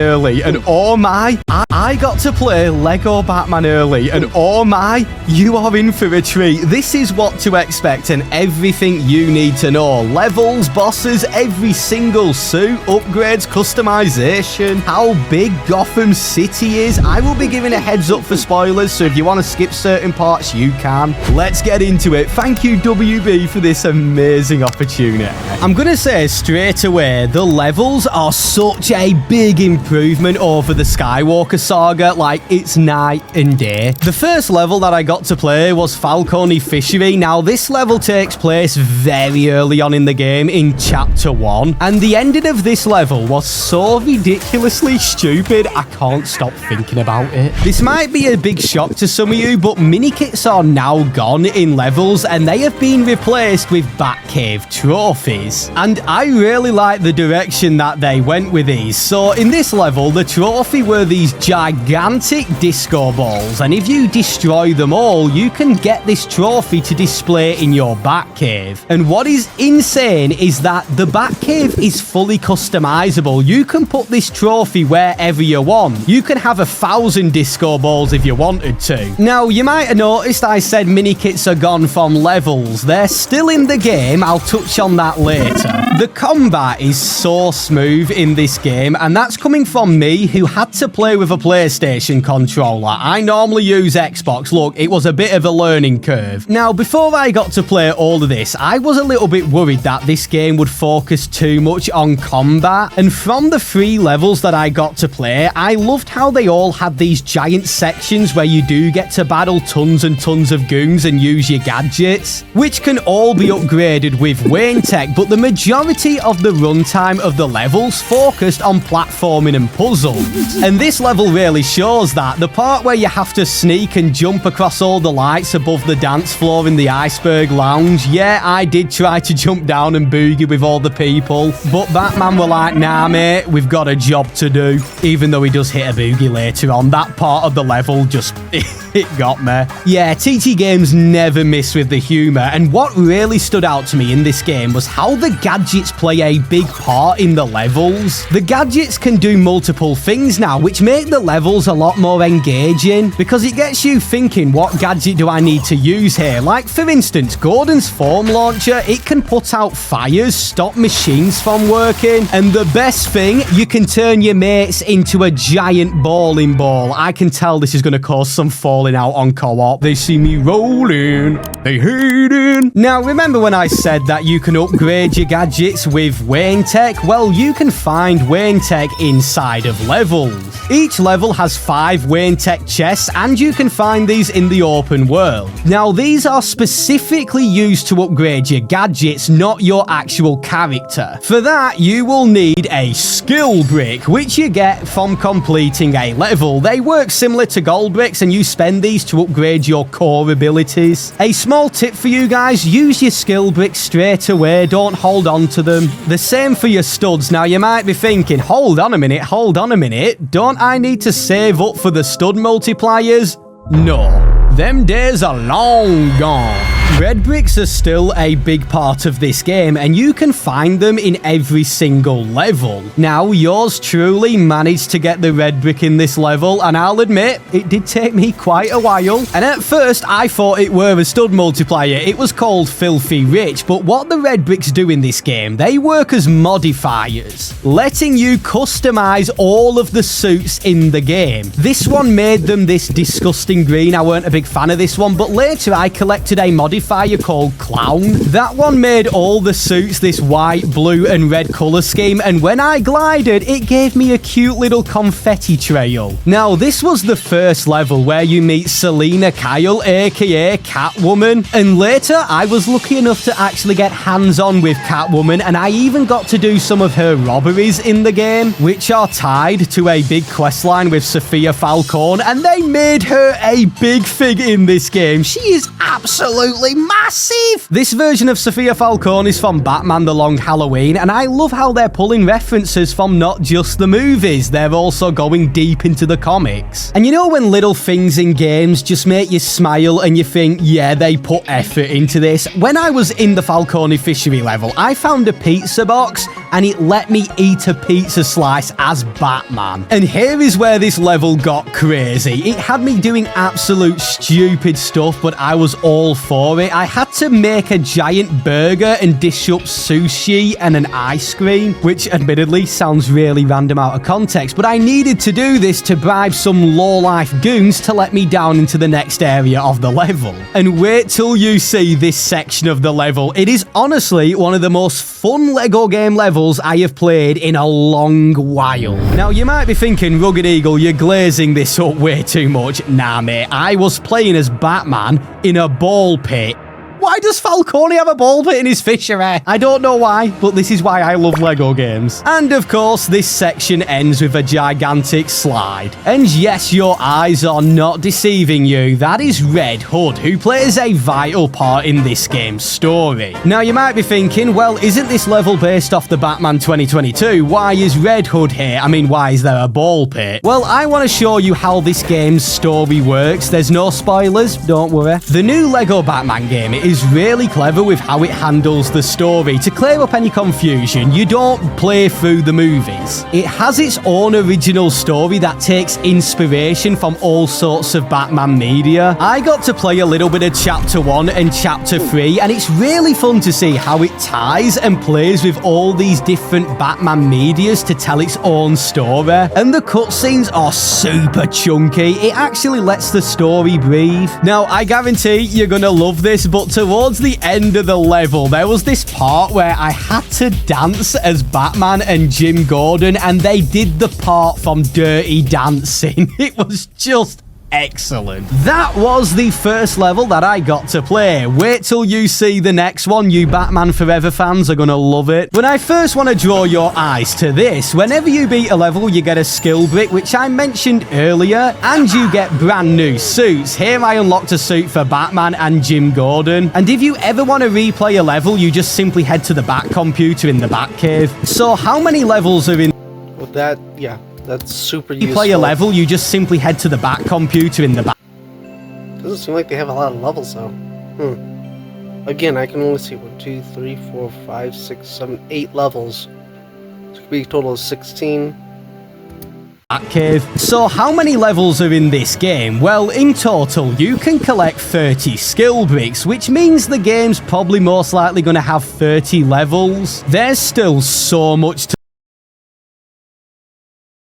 Early, and oh my, I got to play Lego Batman early, and oh my, you are in for a treat. This is what to expect and everything you need to know. Levels, bosses, every single suit, upgrades, customization, how big Gotham City is. I will be giving a heads up for spoilers, so if you want to skip certain parts, you can. Let's get into it. Thank you, WB, for this amazing opportunity. I'm gonna say straight away, the levels are such a big improvement over the Skywalker saga, like it's night and day. The first level that I got to play was Falcone Fishery. Now this level takes place very early on in the game in chapter 1, and the ending of this level was so ridiculously stupid I can't stop thinking about it. This might be a big shock to some of you, but mini-kits are now gone in levels and they have been replaced with Batcave trophies, and I really like the direction that they went with these. So in this level, the trophy were these gigantic disco balls, and if you destroy them all, you can get this trophy to display in your Batcave. And what is insane is that the Batcave is fully customizable. You can put this trophy wherever you want. You can have 1,000 disco balls if you wanted to. Now, you might have noticed I said mini-kits are gone from levels. They're still in the game. I'll touch on that later. The combat is so smooth in this game, and that's coming from me, who had to play with a PlayStation controller. I normally use Xbox. Look, it was a bit of a learning curve. Now, before I got to play all of this, I was a little bit worried that this game would focus too much on combat, and from the 3 levels that I got to play, I loved how they all had these giant sections where you do get to battle tons and tons of goons and use your gadgets, which can all be upgraded with Wayne Tech, but the majority of the runtime of the levels focused on platforming and puzzles. And this level really shows that. The part where you have to sneak and jump across all the lights above the dance floor in the Iceberg Lounge, yeah, I did try to jump down and boogie with all the people, but Batman were like, nah mate, we've got a job to do. Even though he does hit a boogie later on, that part of the level just, it got me. Yeah, TT Games never miss with the humour, and what really stood out to me in this game was how the gadgets play a big part in the levels. The gadgets can do multiple things now, which make the levels a lot more engaging, because it gets you thinking, what gadget do I need to use here? Like, for instance, Gordon's foam launcher, it can put out fires, stop machines from working, and the best thing, you can turn your mates into a giant bowling ball. I can tell this is going to cause some falling out on co-op. They see me rolling, they hating. Now, remember when I said that you can upgrade your gadgets with Wayne Tech? Well, you can find Wayne Tech inside of levels. Each level has 5 Wayne Tech chests, and you can find these in the open world. Now, these are specifically used to upgrade your gadgets, not your actual character. For that, you will need a skill brick, which you get from completing a level. They work similar to gold bricks, and you spend these to upgrade your core abilities. A small tip for you guys, use your skill bricks straight away, don't hold on to them. The same for your studs. Now, you might be thinking, hold on a minute, don't I need to save up for the stud multipliers? No, them days are long gone. Red bricks are still a big part of this game, and you can find them in every single level. Now, yours truly managed to get the red brick in this level, and I'll admit, it did take me quite a while. And at first, I thought it were a stud multiplier. It was called Filthy Rich, but what the red bricks do in this game, they work as modifiers, letting you customize all of the suits in the game. This one made them this disgusting green. I weren't a big fan of this one, but later I collected a modifier called Clown. That one made all the suits this white, blue, and red color scheme, and when I glided, it gave me a cute little confetti trail. Now, this was the first level where you meet Selena Kyle, aka Catwoman, and later I was lucky enough to actually get hands-on with Catwoman, and I even got to do some of her robberies in the game, which are tied to a big questline with Sophia Falcone, and they made her a big thing in this game. She is absolutely massive! This version of Sophia Falcone is from Batman The Long Halloween, and I love how they're pulling references from not just the movies, they're also going deep into the comics. And you know when little things in games just make you smile and you think, yeah, they put effort into this? When I was in the Falcone Fishery level, I found a pizza box and it let me eat a pizza slice as Batman. And here is where this level got crazy. It had me doing absolute stupid stuff, but I was all for it. I had to make a giant burger and dish up sushi and an ice cream, which admittedly sounds really random out of context, but I needed to do this to bribe some low-life goons to let me down into the next area of the level. And wait till you see this section of the level. It is honestly one of the most fun LEGO game levels I have played in a long while. Now, you might be thinking, Rugged Eagle, you're glazing this up way too much. Nah, mate, I was playing as Batman in a ball pit. Why does Falcone have a ball pit in his fishery? I don't know why, but this is why I love LEGO games. And of course, this section ends with a gigantic slide. And yes, your eyes are not deceiving you. That is Red Hood, who plays a vital part in this game's story. Now, you might be thinking, well, isn't this level based off the Batman 2022? Why is Red Hood here? I mean, why is there a ball pit? Well, I want to show you how this game's story works. There's no spoilers, don't worry. The new LEGO Batman game is really clever with how it handles the story. To clear up any confusion, you don't play through the movies. It has its own original story that takes inspiration from all sorts of Batman media. I got to play a little bit of Chapter 1 and Chapter 3, and it's really fun to see how it ties and plays with all these different Batman medias to tell its own story. And the cutscenes are super chunky. It actually lets the story breathe. Now, I guarantee you're gonna love this, but towards the end of the level, there was this part where I had to dance as Batman and Jim Gordon, and they did the part from Dirty Dancing. It was just excellent. That was the first level that I got to play. Wait till you see the next one. You Batman Forever fans are gonna love it. When I first want to draw your eyes to this, whenever you beat a level, you get a skill brick, which I mentioned earlier, and you get brand new suits. Here I unlocked a suit for Batman and Jim Gordon. And if you ever want to replay a level, you just simply head to the Bat computer in the Batcave. So how many levels are in... Well, that, yeah. That's super useful. You play a level, you just simply head to the Bat computer in the back. Doesn't seem like they have a lot of levels, though. Again, I can only see 1, 2, 3, 4, 5, 6, 7, 8 levels. So it could be a total of 16. Batcave. So how many levels are in this game? Well, in total, you can collect 30 skill bricks, which means the game's probably most likely going to have 30 levels. There's still so much to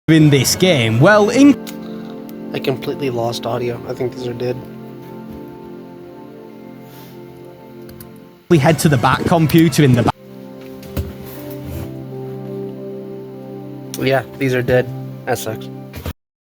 in this game. Well, I completely lost audio. I think these are dead. We head to the Bat computer in the back. Yeah, these are dead. That sucks.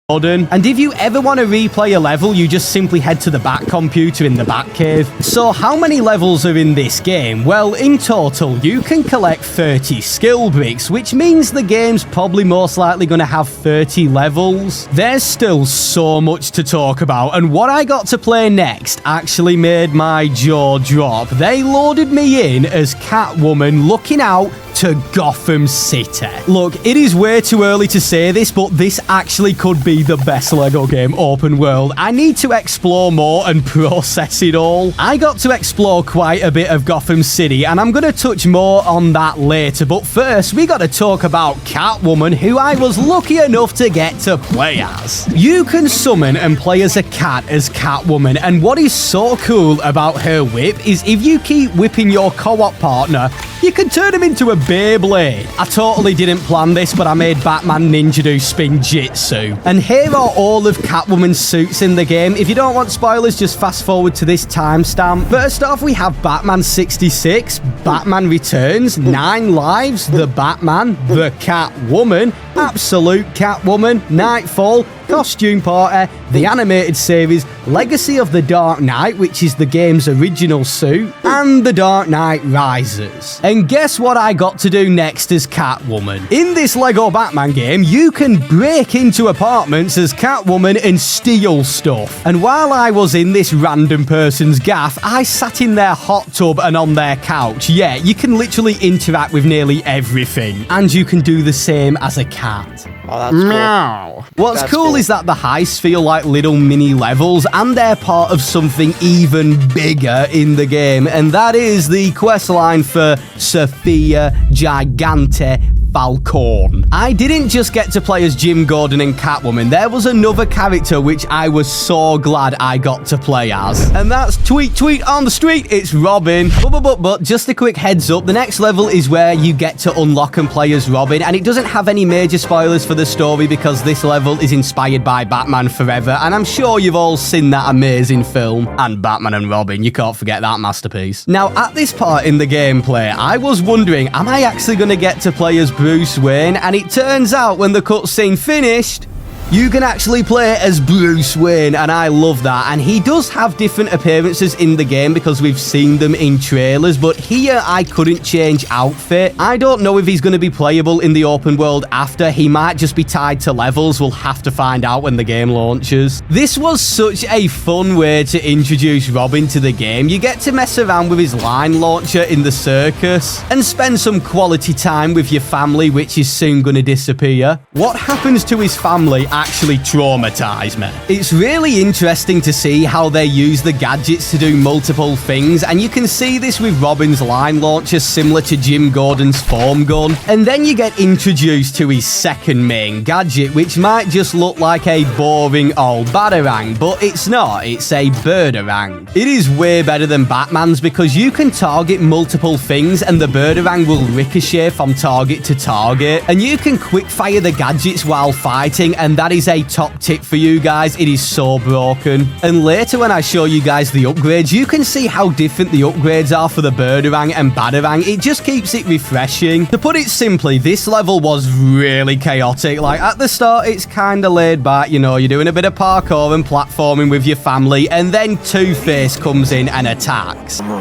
And if you ever want to replay a level, you just simply head to the Bat computer in the Batcave. So how many levels are in this game? Well, in total, you can collect 30 skill bricks, which means the game's probably most likely going to have 30 levels. There's still so much to talk about, and what I got to play next actually made my jaw drop. They loaded me in as Catwoman looking out to Gotham City. Look, it is way too early to say this, but this actually could be the best LEGO game open world. I need to explore more and process it all. I got to explore quite a bit of Gotham City, and I'm going to touch more on that later, but first we got to talk about Catwoman, who I was lucky enough to get to play as. You can summon and play as a cat as Catwoman, and what is so cool about her whip is if you keep whipping your co-op partner, you can turn him into a Beyblade. I totally didn't plan this, but I made Batman Ninja do spin jitsu. And here are all of Catwoman's suits in the game. If you don't want spoilers, just fast forward to this timestamp. First off, we have Batman 66, Batman Returns, 9 Lives, The Batman, The Catwoman, Absolute Catwoman, Nightfall, Costume Party, the animated series, Legacy of the Dark Knight, which is the game's original suit, and The Dark Knight Rises. And guess what I got to do next as Catwoman? In this LEGO Batman game, you can break into apartments as Catwoman and steal stuff. And while I was in this random person's gaff, I sat in their hot tub and on their couch. Yeah, you can literally interact with nearly everything. And you can do the same as a cat. cat. Oh, that's cool. Meow. What's That's cool cool. is that the heists feel like little mini levels, and they're part of something even bigger in the game, and that is the quest line for Sophia Gigante Falcon. I didn't just get to play as Jim Gordon and Catwoman. There was another character which I was so glad I got to play as. And that's tweet on the street, it's Robin. But just a quick heads up, the next level is where you get to unlock and play as Robin, and it doesn't have any major spoilers for the story because this level is inspired by Batman Forever, and I'm sure you've all seen that amazing film. And Batman and Robin, you can't forget that masterpiece. Now, at this part in the gameplay, I was wondering, am I actually going to get to play as Bruce Wayne? And it turns out when the cutscene finished, you can actually play as Bruce Wayne, and I love that. And he does have different appearances in the game because we've seen them in trailers, but here I couldn't change outfit. I don't know if he's going to be playable in the open world after. He might just be tied to levels. We'll have to find out when the game launches. This was such a fun way to introduce Robin to the game. You get to mess around with his line launcher in the circus and spend some quality time with your family, which is soon going to disappear. What happens to his family actually traumatized me. It's really interesting to see how they use the gadgets to do multiple things, and you can see this with Robin's line launcher similar to Jim Gordon's foam gun. And then you get introduced to his second main gadget, which might just look like a boring old batarang, but it's not, it's a birdarang. It is way better than Batman's because you can target multiple things and the birdarang will ricochet from target to target, and you can quick fire the gadgets while fighting, and that is a top tip for you guys. It is so broken. And later when I show you guys the upgrades, you can see how different the upgrades are for the birdarang and batarang. It just keeps it refreshing. To put it simply, this level was really chaotic. Like at the start, it's kind of laid back, you know, you're doing a bit of parkour and platforming with your family, and then Two-Face comes in and attacks. Come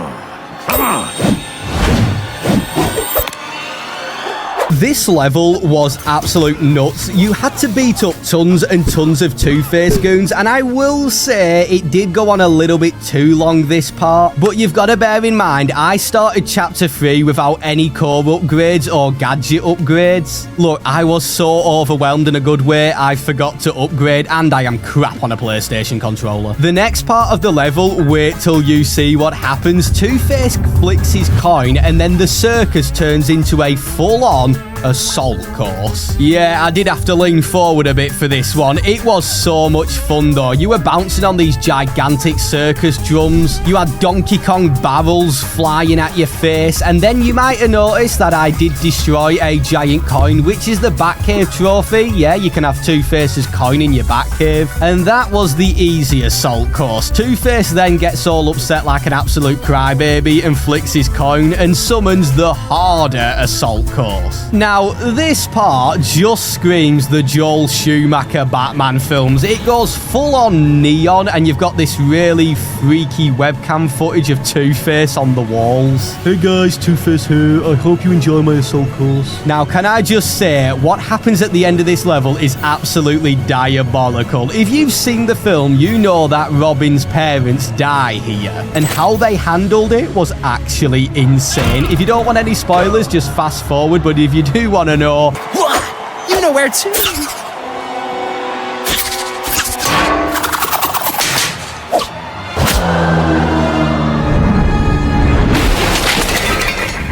on. This level was absolute nuts. You had to beat up tons and tons of Two-Face goons, and I will say it did go on a little bit too long, this part, but you've got to bear in mind, I started Chapter 3 without any core upgrades or gadget upgrades. Look, I was so overwhelmed in a good way, I forgot to upgrade, and I am crap on a PlayStation controller. The next part of the level, wait till you see what happens. Two-Face flicks his coin, and then the circus turns into a full-on assault course. Yeah, I did have to lean forward a bit for this one. It was so much fun though. You were bouncing on these gigantic circus drums. You had Donkey Kong barrels flying at your face, and then you might have noticed that I did destroy a giant coin, which is the Batcave trophy. Yeah, you can have Two-Face's coin in your Batcave. And that was the easy assault course. Two-Face then gets all upset like an absolute crybaby and flicks his coin and summons the harder assault course. Now, this part just screams the Joel Schumacher Batman films. It goes full on neon, and you've got this really freaky webcam footage of Two-Face on the walls. Hey guys, Two-Face here. I hope you enjoy my assault course. Now, can I just say, what happens at the end of this level is absolutely diabolical. If you've seen the film, you know that Robin's parents die here, and how they handled it was actually insane. If you don't want any spoilers, just fast forward, but if you do want to know, what? You know where to.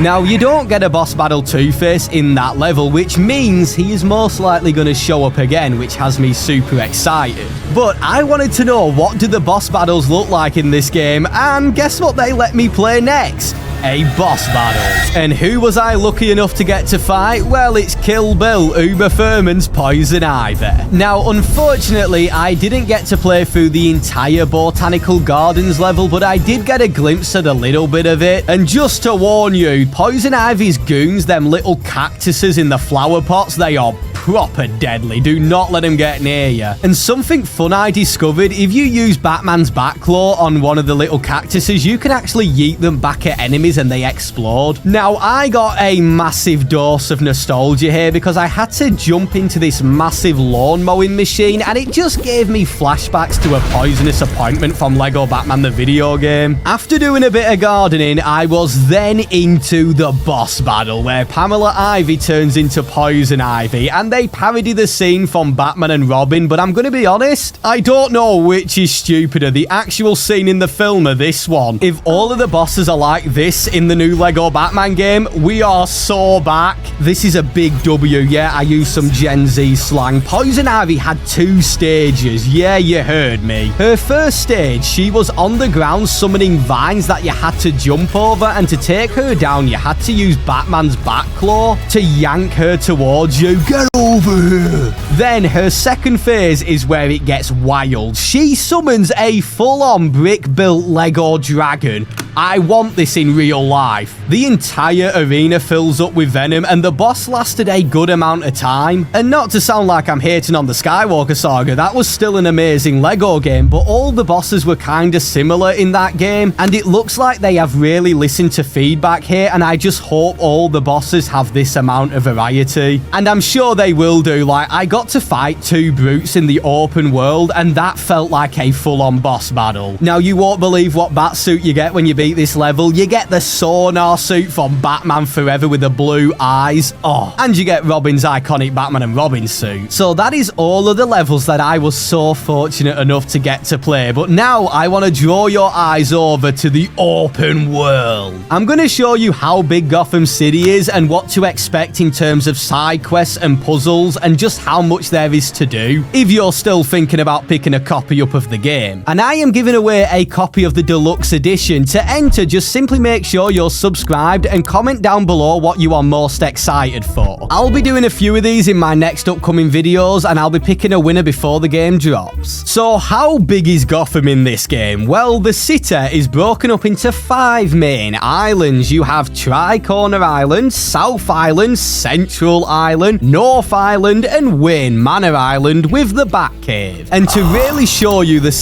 Now, you don't get a boss battle Two-Face in that level, which means he is most likely going to show up again, which has me super excited. But I wanted to know, what do the boss battles look like in this game? And guess what they let me play next? A boss battle. And who was I lucky enough to get to fight? Well, it's Kill Bill, Uma Thurman's Poison Ivy. Now, unfortunately, I didn't get to play through the entire Botanical Gardens level, but I did get a glimpse at a little bit of it. And just to warn you, Poison Ivy's goons, them little cactuses in the flower pots, they are proper deadly. Do not let them get near you. And something fun I discovered, if you use Batman's Batclaw on one of the little cactuses, you can actually yeet them back at enemies and they explode. Now, I got a massive dose of nostalgia here because I had to jump into this massive lawn mowing machine, and it just gave me flashbacks to a poisonous appointment from Lego Batman the video game. After doing a bit of gardening, I was then into the boss battle where Pamela Ivy turns into Poison Ivy, and they parody the scene from Batman and Robin, but I'm gonna be honest, I don't know which is stupider, the actual scene in the film or this one. If all of the bosses are like this in the new Lego Batman game, we are so back. This is a big W, yeah, I used some Gen Z slang. Poison Ivy had 2 stages, yeah, you heard me. Her first stage, she was on the ground summoning vines that you had to jump over, and to take her down, you had to use Batman's Batclaw to yank her towards you. Get over here! Then her second phase is where it gets wild. She summons a full-on brick-built Lego dragon. I want this in real life. The entire arena fills up with venom, and the boss lasted a good amount of time. And not to sound like I'm hating on the Skywalker Saga, that was still an amazing Lego game, but all the bosses were kinda similar in that game, and it looks like they have really listened to feedback here, and I just hope all the bosses have this amount of variety. And I'm sure they will do. Like, I got to fight 2 brutes in the open world, and that felt like a full-on boss battle. Now, you won't believe what batsuit you get when you beat this level. You get the sonar suit from Batman Forever with the blue eyes. Oh, and you get Robin's iconic Batman and Robin suit. So that is all of the levels that I was so fortunate enough to get to play. But now I want to draw your eyes over to the open world. I'm going to show you how big Gotham City is and what to expect in terms of side quests and puzzles and just how much there is to do if you're still thinking about picking a copy up of the game. And I am giving away a copy of the deluxe edition. To enter, just simply make sure you're subscribed and comment down below what you are most excited for. I'll be doing a few of these in my next upcoming videos, and I'll be picking a winner before the game drops. So how big is Gotham in this game? Well, the city is broken up into 5 main islands. You have Tri-Corner Island, South Island, Central Island, North Island, and Wayne Manor Island with the Batcave. And to really show you the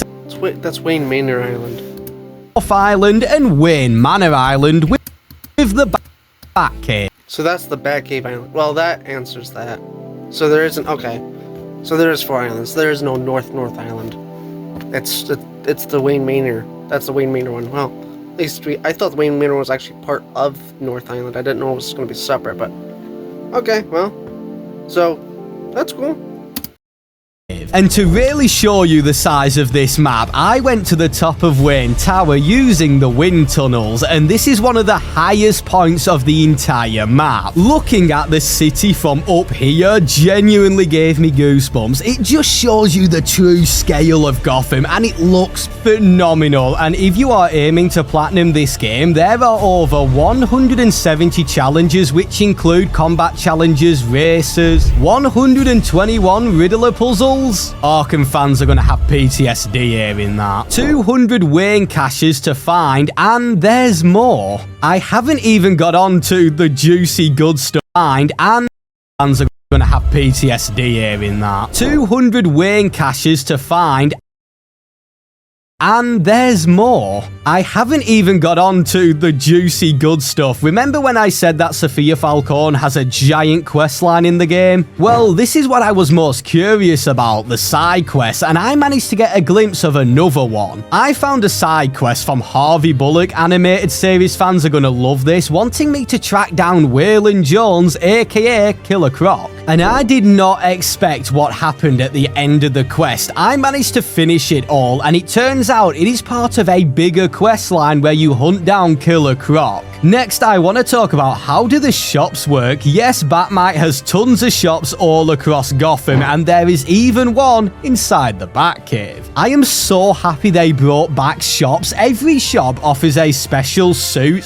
That's Wayne Manor Island. North Island and Wayne Manor Island with the Batcave. So that's the Batcave Island. Well, that answers that. So there isn't. Okay. So there is 4 islands. There is no North Island. It's the Wayne Manor. That's the Wayne Manor one. Well, at least I thought the Wayne Manor was actually part of North Island. I didn't know it was going to be separate, but okay. Well, so that's cool. And to really show you the size of this map, I went to the top of Wayne Tower using the wind tunnels, and this is one of the highest points of the entire map. Looking at the city from up here genuinely gave me goosebumps. It just shows you the true scale of Gotham, and it looks phenomenal. And if you are aiming to platinum this game, there are over 170 challenges, which include combat challenges, races, 121 Riddler puzzles. Arkham fans are going to have PTSD hearing that. 200 Wayne caches to find, and there's more. I haven't even got on to the juicy good stuff. And fans are going to have PTSD hearing that. 200 Wayne caches to find, and there's more. I haven't even got on to the juicy good stuff. Remember when I said that Sophia Falcone has a giant questline in the game? Well, this is what I was most curious about, the side quests, and I managed to get a glimpse of another one. I found a side quest from Harvey Bullock. Animated series fans are gonna love this, wanting me to track down Waylon Jones, aka Killer Croc. And I did not expect what happened at the end of the quest. I managed to finish it all, and it turns out it is part of a bigger quest line where you hunt down Killer Croc. Next, I want to talk about how do the shops work. Yes, Batmite has tons of shops all across Gotham, and there is even one inside the Batcave. I am so happy they brought back shops. Every shop offers a special suit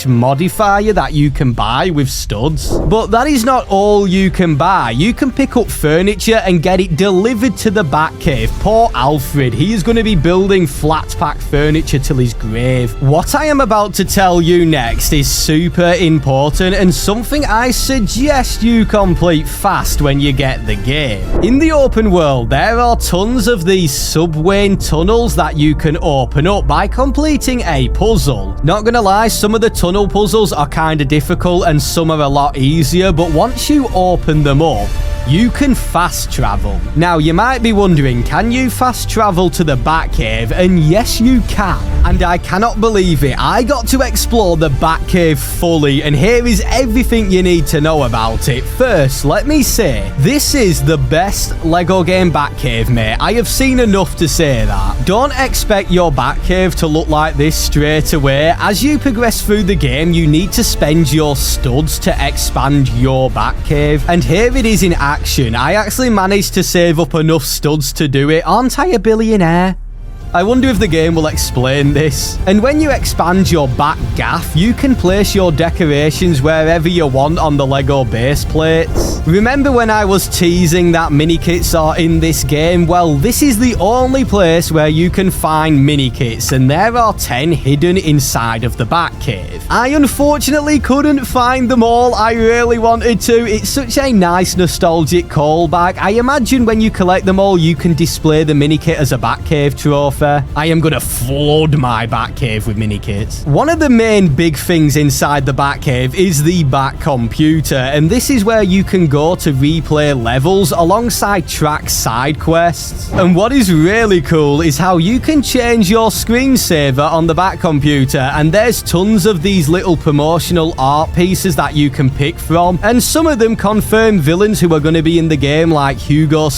/ modifier that you can buy with studs. But that is not all you can buy. You can pick up furniture and get it delivered to the Batcave. Poor Alfred, he is going to be building flat pack furniture till his grave. What I am about to tell you next is super important and something I suggest you complete fast when you get the game. In the open world, there are tons of these sub-Wayne tunnels that you can open up by completing a puzzle. Not gonna lie, some of the tunnel puzzles are kinda difficult and some are a lot easier, but once you open them up, you can fast travel. Now, you might be wondering, can you fast travel to the Batcave? And yes, you can. And I cannot believe it. I got to explore the Batcave fully, and here is everything you need to know about it. First, let me say, this is the best LEGO game Batcave, mate. I have seen enough to say that. Don't expect your Batcave to look like this straight away. As you progress through the game, you need to spend your studs to expand your Batcave. And here it is in action. I actually managed to save up enough studs to do it. Aren't I a billionaire? I wonder if the game will explain this. And when you expand your back gaff, you can place your decorations wherever you want on the LEGO base plates. Remember when I was teasing that mini kits are in this game? Well, this is the only place where you can find mini kits, and there are 10 hidden inside of the Batcave. I unfortunately couldn't find them all. I really wanted to. It's such a nice nostalgic callback. I imagine when you collect them all, you can display the mini kit as a Batcave trophy. I am gonna flood my Batcave with mini kits. One of the main big things inside the Batcave is the Bat computer, and this is where you can go to replay levels alongside track side quests. And what is really cool is how you can change your screensaver on the Bat computer, and there's tons of these little promotional art pieces that you can pick from, and some of them confirm villains who are going to be in the game, like Hugo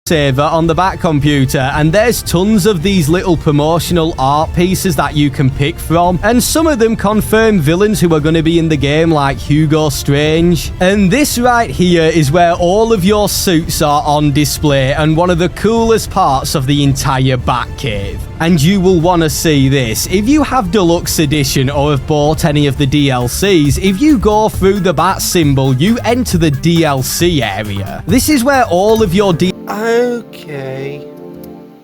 Saver on the Bat computer, and there's tons of these little promotional art pieces that you can pick from, and some of them confirm villains who are going to be in the game, like Hugo Strange. And this right here is where all of your suits are on display, and one of the coolest parts of the entire Batcave. And you will want to see this. If you have Deluxe Edition or have bought any of the DLCs, if you go through the bat symbol, you enter the DLC area. This is where all of your Okay.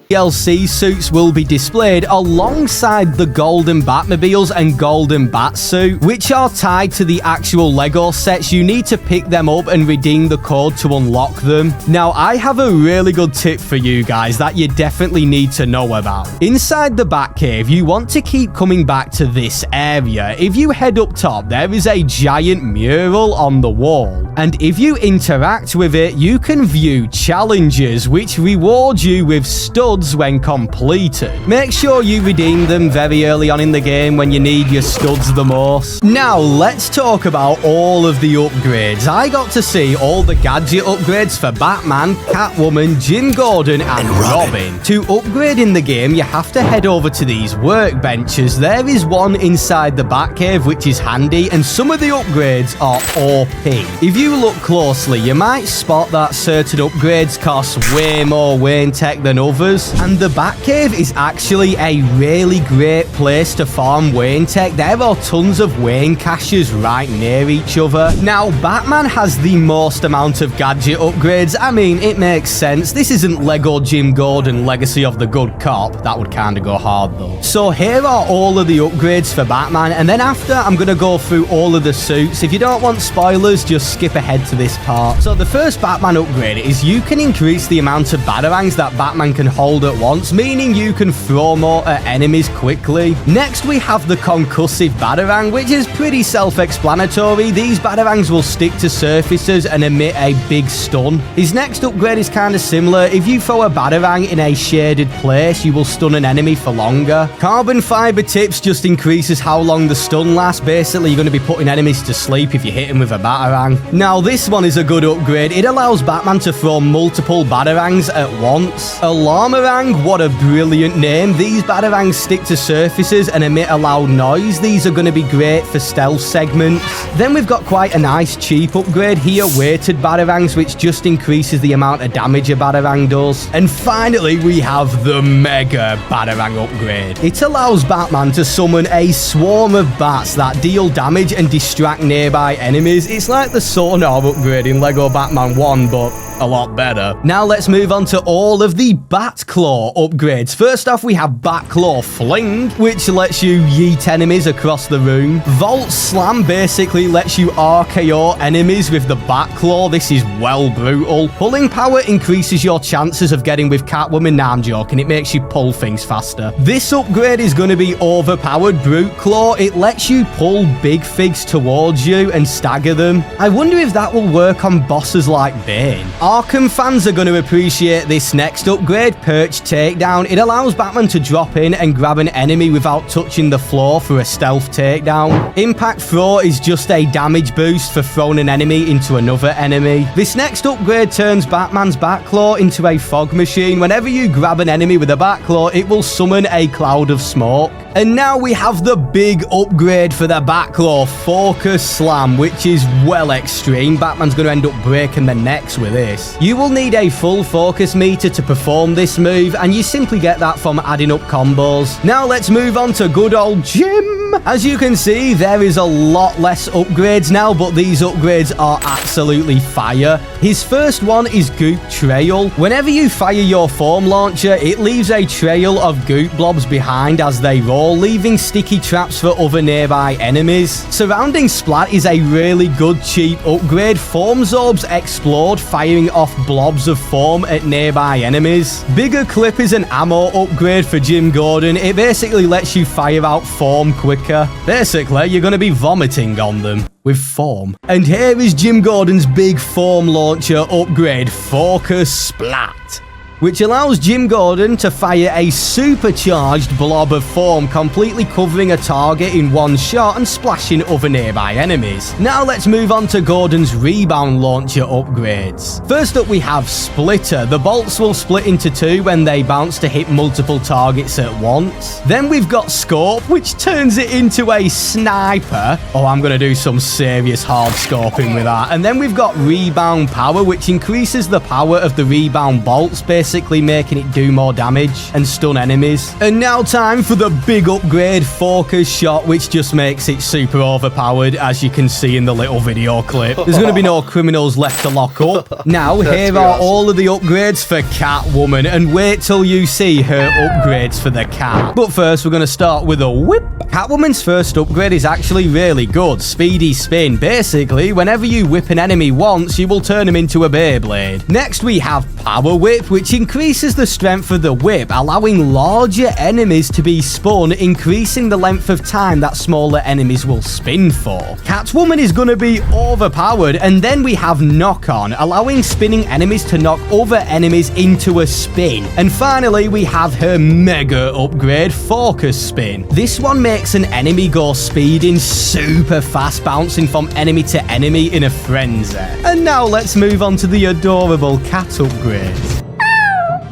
DLC suits will be displayed alongside the golden Batmobiles and golden Batsuit, which are tied to the actual LEGO sets. You need to pick them up and redeem the code to unlock them. Now, I have a really good tip for you guys that you definitely need to know about. Inside the Batcave, you want to keep coming back to this area. If you head up top, there is a giant mural on the wall. And if you interact with it, you can view challenges, which reward you with studs when completed. Make sure you redeem them very early on in the game when you need your studs the most. Now, let's talk about all of the upgrades. I got to see all the gadget upgrades for Batman, Catwoman, Jim Gordon, and Robin. To upgrade in the game, you have to head over to these workbenches. There is one inside the Batcave, which is handy, and some of the upgrades are OP. If you look closely, you might spot that certain upgrades cost way more Wayne tech than others. And the Batcave is actually a really great place to farm Wayne tech. There are tons of Wayne caches right near each other. Now, Batman has the most amount of gadget upgrades. I mean, it makes sense. This isn't LEGO Jim Gordon Legacy of the Good Cop. That would kind of go hard though. So here are all of the upgrades for Batman, and then after, I'm going to go through all of the suits. If you don't want spoilers, just skip ahead to this part. So the first Batman upgrade is you can increase the amount of batarangs that Batman can hold at once, meaning you can throw more at enemies quickly. Next, we have the concussive batarang, which is pretty self-explanatory. These batarangs will stick to surfaces and emit a big stun. His next upgrade is kind of similar. If you throw a batarang in a shaded place, you will stun an enemy for longer. Carbon fiber tips just increases how long the stun lasts. Basically, you're going to be putting enemies to sleep if you hit them with a batarang. Now, this one is a good upgrade. It allows Batman to throw multiple batarangs at once. Alarmarang, what a brilliant name. These batarangs stick to surfaces and emit a loud noise. These are going to be great for stealth segments. Then we've got quite a nice cheap upgrade here, weighted batarangs, which just increases the amount of damage a batarang does. And finally, we have the mega batarang upgrade. It allows Batman to summon a swarm of bats that deal damage and distract nearby enemies. It's like the sonar upgrade in LEGO Batman 1, but a lot better. Now let's move on to all of the Batclaw upgrades. First off, we have Batclaw Fling, which lets you yeet enemies across the room. Volt Slam basically lets you RKO enemies with the Batclaw. This is well brutal. Pulling Power increases your chances of getting with Catwoman. Nah, I'm joking. It makes you pull things faster. This upgrade is going to be overpowered Brute Claw. It lets you pull big figs towards you and stagger them. I wonder if that will work on bosses like Bane. Arkham fans are going to appreciate this next upgrade, Perch Takedown. It allows Batman to drop in and grab an enemy without touching the floor for a stealth takedown. Impact Throw is just a damage boost for throwing an enemy into another enemy. This next upgrade turns Batman's Batclaw into a fog machine. Whenever you grab an enemy with a Batclaw, it will summon a cloud of smoke. And now we have the big upgrade for the Batclaw, Focus Slam, which is well extreme. Batman's going to end up breaking their necks with this. You will need a full focus meter to perform this move, and you simply get that from adding up combos. Now let's move on to good old Jim. As you can see, there is a lot less upgrades now, but these upgrades are absolutely fire. His first one is Goop Trail. Whenever you fire your foam launcher, it leaves a trail of goop blobs behind as they roll, leaving sticky traps for other nearby enemies. Surrounding Splat is a really good cheap upgrade. Foam Zorbs explode, firing off blobs of foam at nearby enemies. Bigger Clip is an ammo upgrade for Jim Gordon. It basically lets you fire out foam quicker. Basically, you're going to be vomiting on them with foam. And here is Jim Gordon's big foam launcher upgrade, Focus Splat, which allows Jim Gordon to fire a supercharged blob of foam, completely covering a target in one shot and splashing other nearby enemies. Now let's move on to Gordon's rebound launcher upgrades. First up, we have Splitter. The bolts will split into two when they bounce to hit multiple targets at once. Then we've got Scope, which turns it into a sniper. Oh, I'm going to do some serious hard scoping with that. And then we've got Rebound Power, which increases the power of the rebound bolts, basically making it do more damage and stun enemies. And now time for the big upgrade, Focus Shot, which just makes it super overpowered, as you can see in the little video clip. There's going to be no criminals left to lock up. Now, here are all of the upgrades for Catwoman, and wait till you see her upgrades for the cat. But first, we're going to start with a whip. Catwoman's first upgrade is actually really good, Speedy Spin. Basically, whenever you whip an enemy once, you will turn them into a Beyblade. Next, we have Power Whip, which increases the strength of the whip, allowing larger enemies to be spun, increasing the length of time that smaller enemies will spin for. Catwoman is going to be overpowered. And then we have Knock On, allowing spinning enemies to knock other enemies into a spin. And finally, we have her mega upgrade, Focus Spin. This one makes an enemy go speeding super fast, bouncing from enemy to enemy in a frenzy. And now let's move on to the adorable cat upgrade.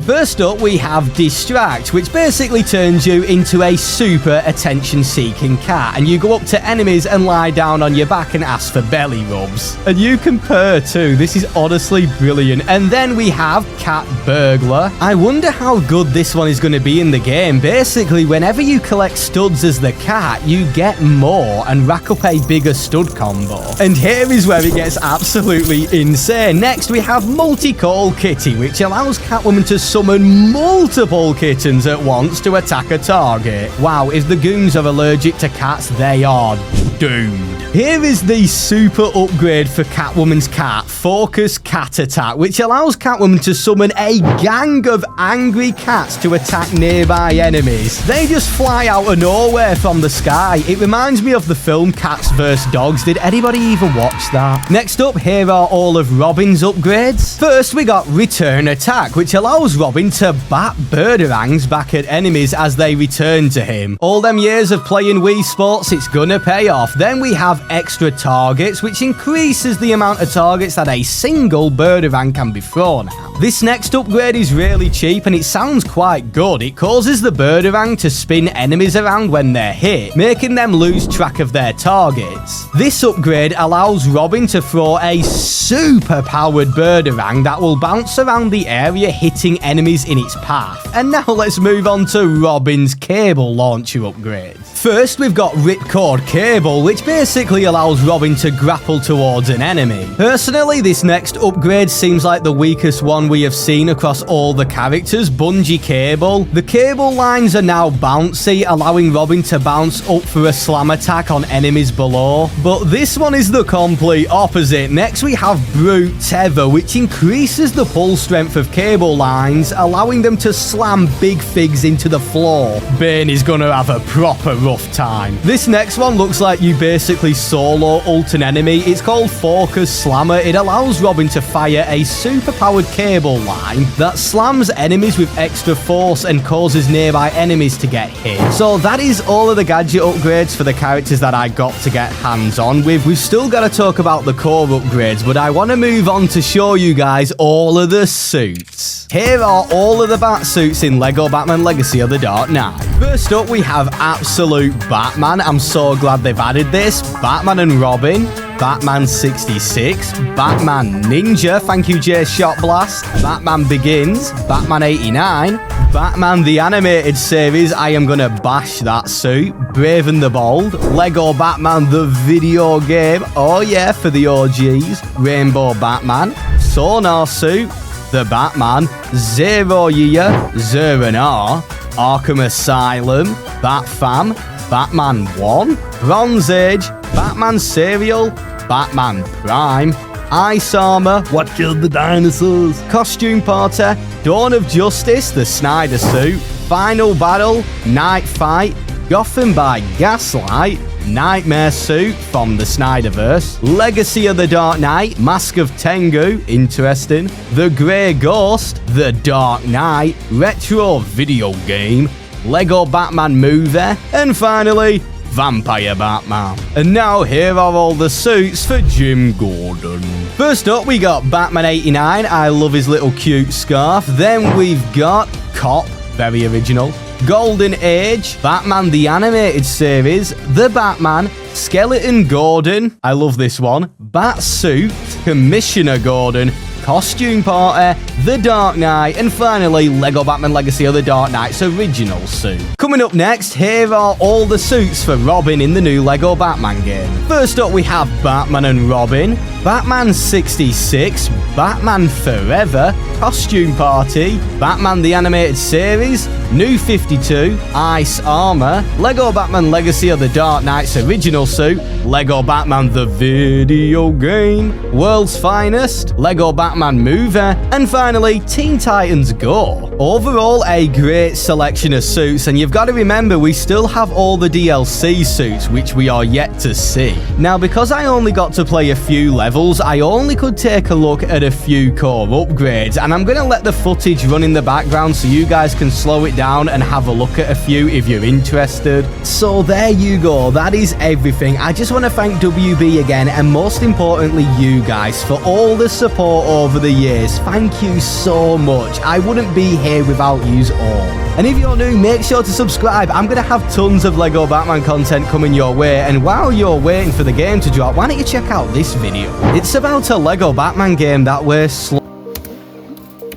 First up, we have Distract, which basically turns you into a super attention-seeking cat, and you go up to enemies and lie down on your back and ask for belly rubs. And you can purr too. This is honestly brilliant. And then we have Cat Burglar. I wonder how good this one is going to be in the game. Basically, whenever you collect studs as the cat, you get more and rack up a bigger stud combo. And here is where it gets absolutely insane. Next, we have Multi-Call Kitty, which allows Catwoman to summon multiple kittens at once to attack a target. Wow, if the goons are allergic to cats, they are doomed. Here is the super upgrade for Catwoman's cat, Focus Cat Attack, which allows Catwoman to summon a gang of angry cats to attack nearby enemies. They just fly out of nowhere from the sky. It reminds me of the film Cats vs. Dogs. Did anybody even watch that? Next up, here are all of Robin's upgrades. First, we got Return Attack, which allows Robin to bat birderangs back at enemies as they return to him. All them years of playing Wii Sports, it's gonna pay off. Then we have Extra Targets, which increases the amount of targets that a single birderang can be thrown at. This next upgrade is really cheap and it sounds quite good. It causes the birderang to spin enemies around when they're hit, making them lose track of their targets. This upgrade allows Robin to throw a super powered birderang that will bounce around the area, hitting enemies enemies in its path. And now let's move on to Robin's cable launcher upgrade. First, we've got Ripcord Cable, which basically allows Robin to grapple towards an enemy. Personally, this next upgrade seems like the weakest one we have seen across all the characters, Bungee Cable. The cable lines are now bouncy, allowing Robin to bounce up for a slam attack on enemies below. But this one is the complete opposite. Next, we have Brute Tether, which increases the pull strength of cable lines, allowing them to slam big figs into the floor. Bane is gonna have a proper rough time. This next one looks like you basically solo ult an enemy. It's called Focus Slammer. It allows Robin to fire a super-powered cable line that slams enemies with extra force and causes nearby enemies to get hit. So that is all of the gadget upgrades for the characters that I got to get hands-on with. We've still got to talk about the core upgrades, but I want to move on to show you guys all of the suits. Here are all of the bat suits in LEGO Batman Legacy of the Dark Knight. First up, we have Absolute Batman. I'm so glad they've added this. Batman and Robin. Batman 66, Batman Ninja, thank you Jay Shot Blast, Batman Begins, Batman 89, Batman the Animated Series, I am gonna bash that suit, Brave and the Bold, Lego Batman the Video Game, oh yeah, for the OGs, Rainbow Batman, Sonar Suit, The Batman, Zero Year, Zero-R, Arkham Asylum, Batfam, Batman 1, Bronze Age, Batman Serial, Batman Prime, Ice Armor, What Killed the Dinosaurs, Costume Party, Dawn of Justice, the Snyder Suit, Final Battle, Night Fight, Gotham by Gaslight, Nightmare Suit from the Snyderverse, Legacy of the Dark Knight, Mask of Tengu, interesting, The Grey Ghost, The Dark Knight, Retro Video Game, Lego Batman Movie, and finally, Vampire Batman. And now here are all the suits for Jim Gordon. First up, we got Batman 89. I love his little cute scarf. Then we've got Cop, very original. Golden Age, Batman the Animated Series, The Batman, Skeleton Gordon. I love this one. Batsuit, Commissioner Gordon, Costume Party, The Dark Knight, and finally, Lego Batman Legacy of the Dark Knight's original suit. Coming up next, here are all the suits for Robin in the new Lego Batman game. First up, we have Batman and Robin, Batman 66, Batman Forever, Costume Party, Batman the Animated Series, New 52, Ice Armor, Lego Batman Legacy of the Dark Knight's original suit, Lego Batman the Video Game, World's Finest, Lego Batman Movie, and finally, Teen Titans Go. Overall, a great selection of suits, and you've got to remember, we still have all the DLC suits, which we are yet to see. Now, because I only got to play a few levels, I only could take a look at a few core upgrades, and I'm going to let the footage run in the background so you guys can slow it down and have a look at a few if you're interested. So there you go, that is everything. I just want to thank WB again, and most importantly, you guys, for all the support over the years. Thank you so much. I wouldn't be here without yous all. And if you're new, make sure to subscribe. I'm going to have tons of Lego Batman content coming your way, and while you're waiting for the game to drop, why don't you check out this video? It's about a Lego Batman game that we're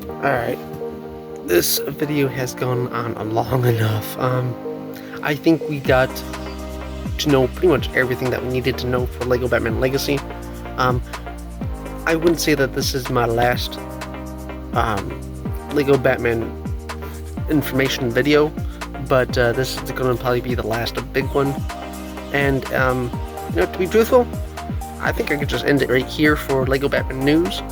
Alright, this video has gone on long enough. I think we got to know pretty much everything that we needed to know for Lego Batman Legacy. I wouldn't say that this is my last Lego Batman information video, but this is going to probably be the last big one. And you know, to be truthful, I think I could just end it right here for Lego Batman news.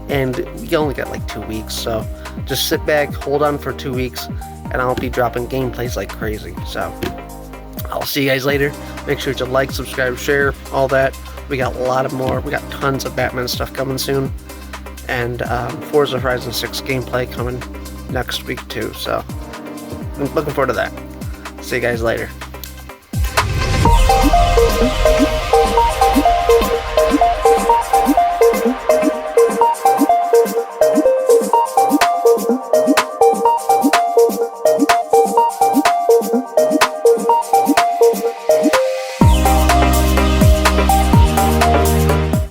And we only got like 2 weeks, so just sit back, hold on for 2 weeks, and I'll be dropping gameplays like crazy. So I'll see you guys later. Make sure to like, subscribe, share, all that. We got a lot more. We got tons of Batman stuff coming soon, and Forza Horizon 6 gameplay coming next week too. So I'm looking forward to that. See you guys later.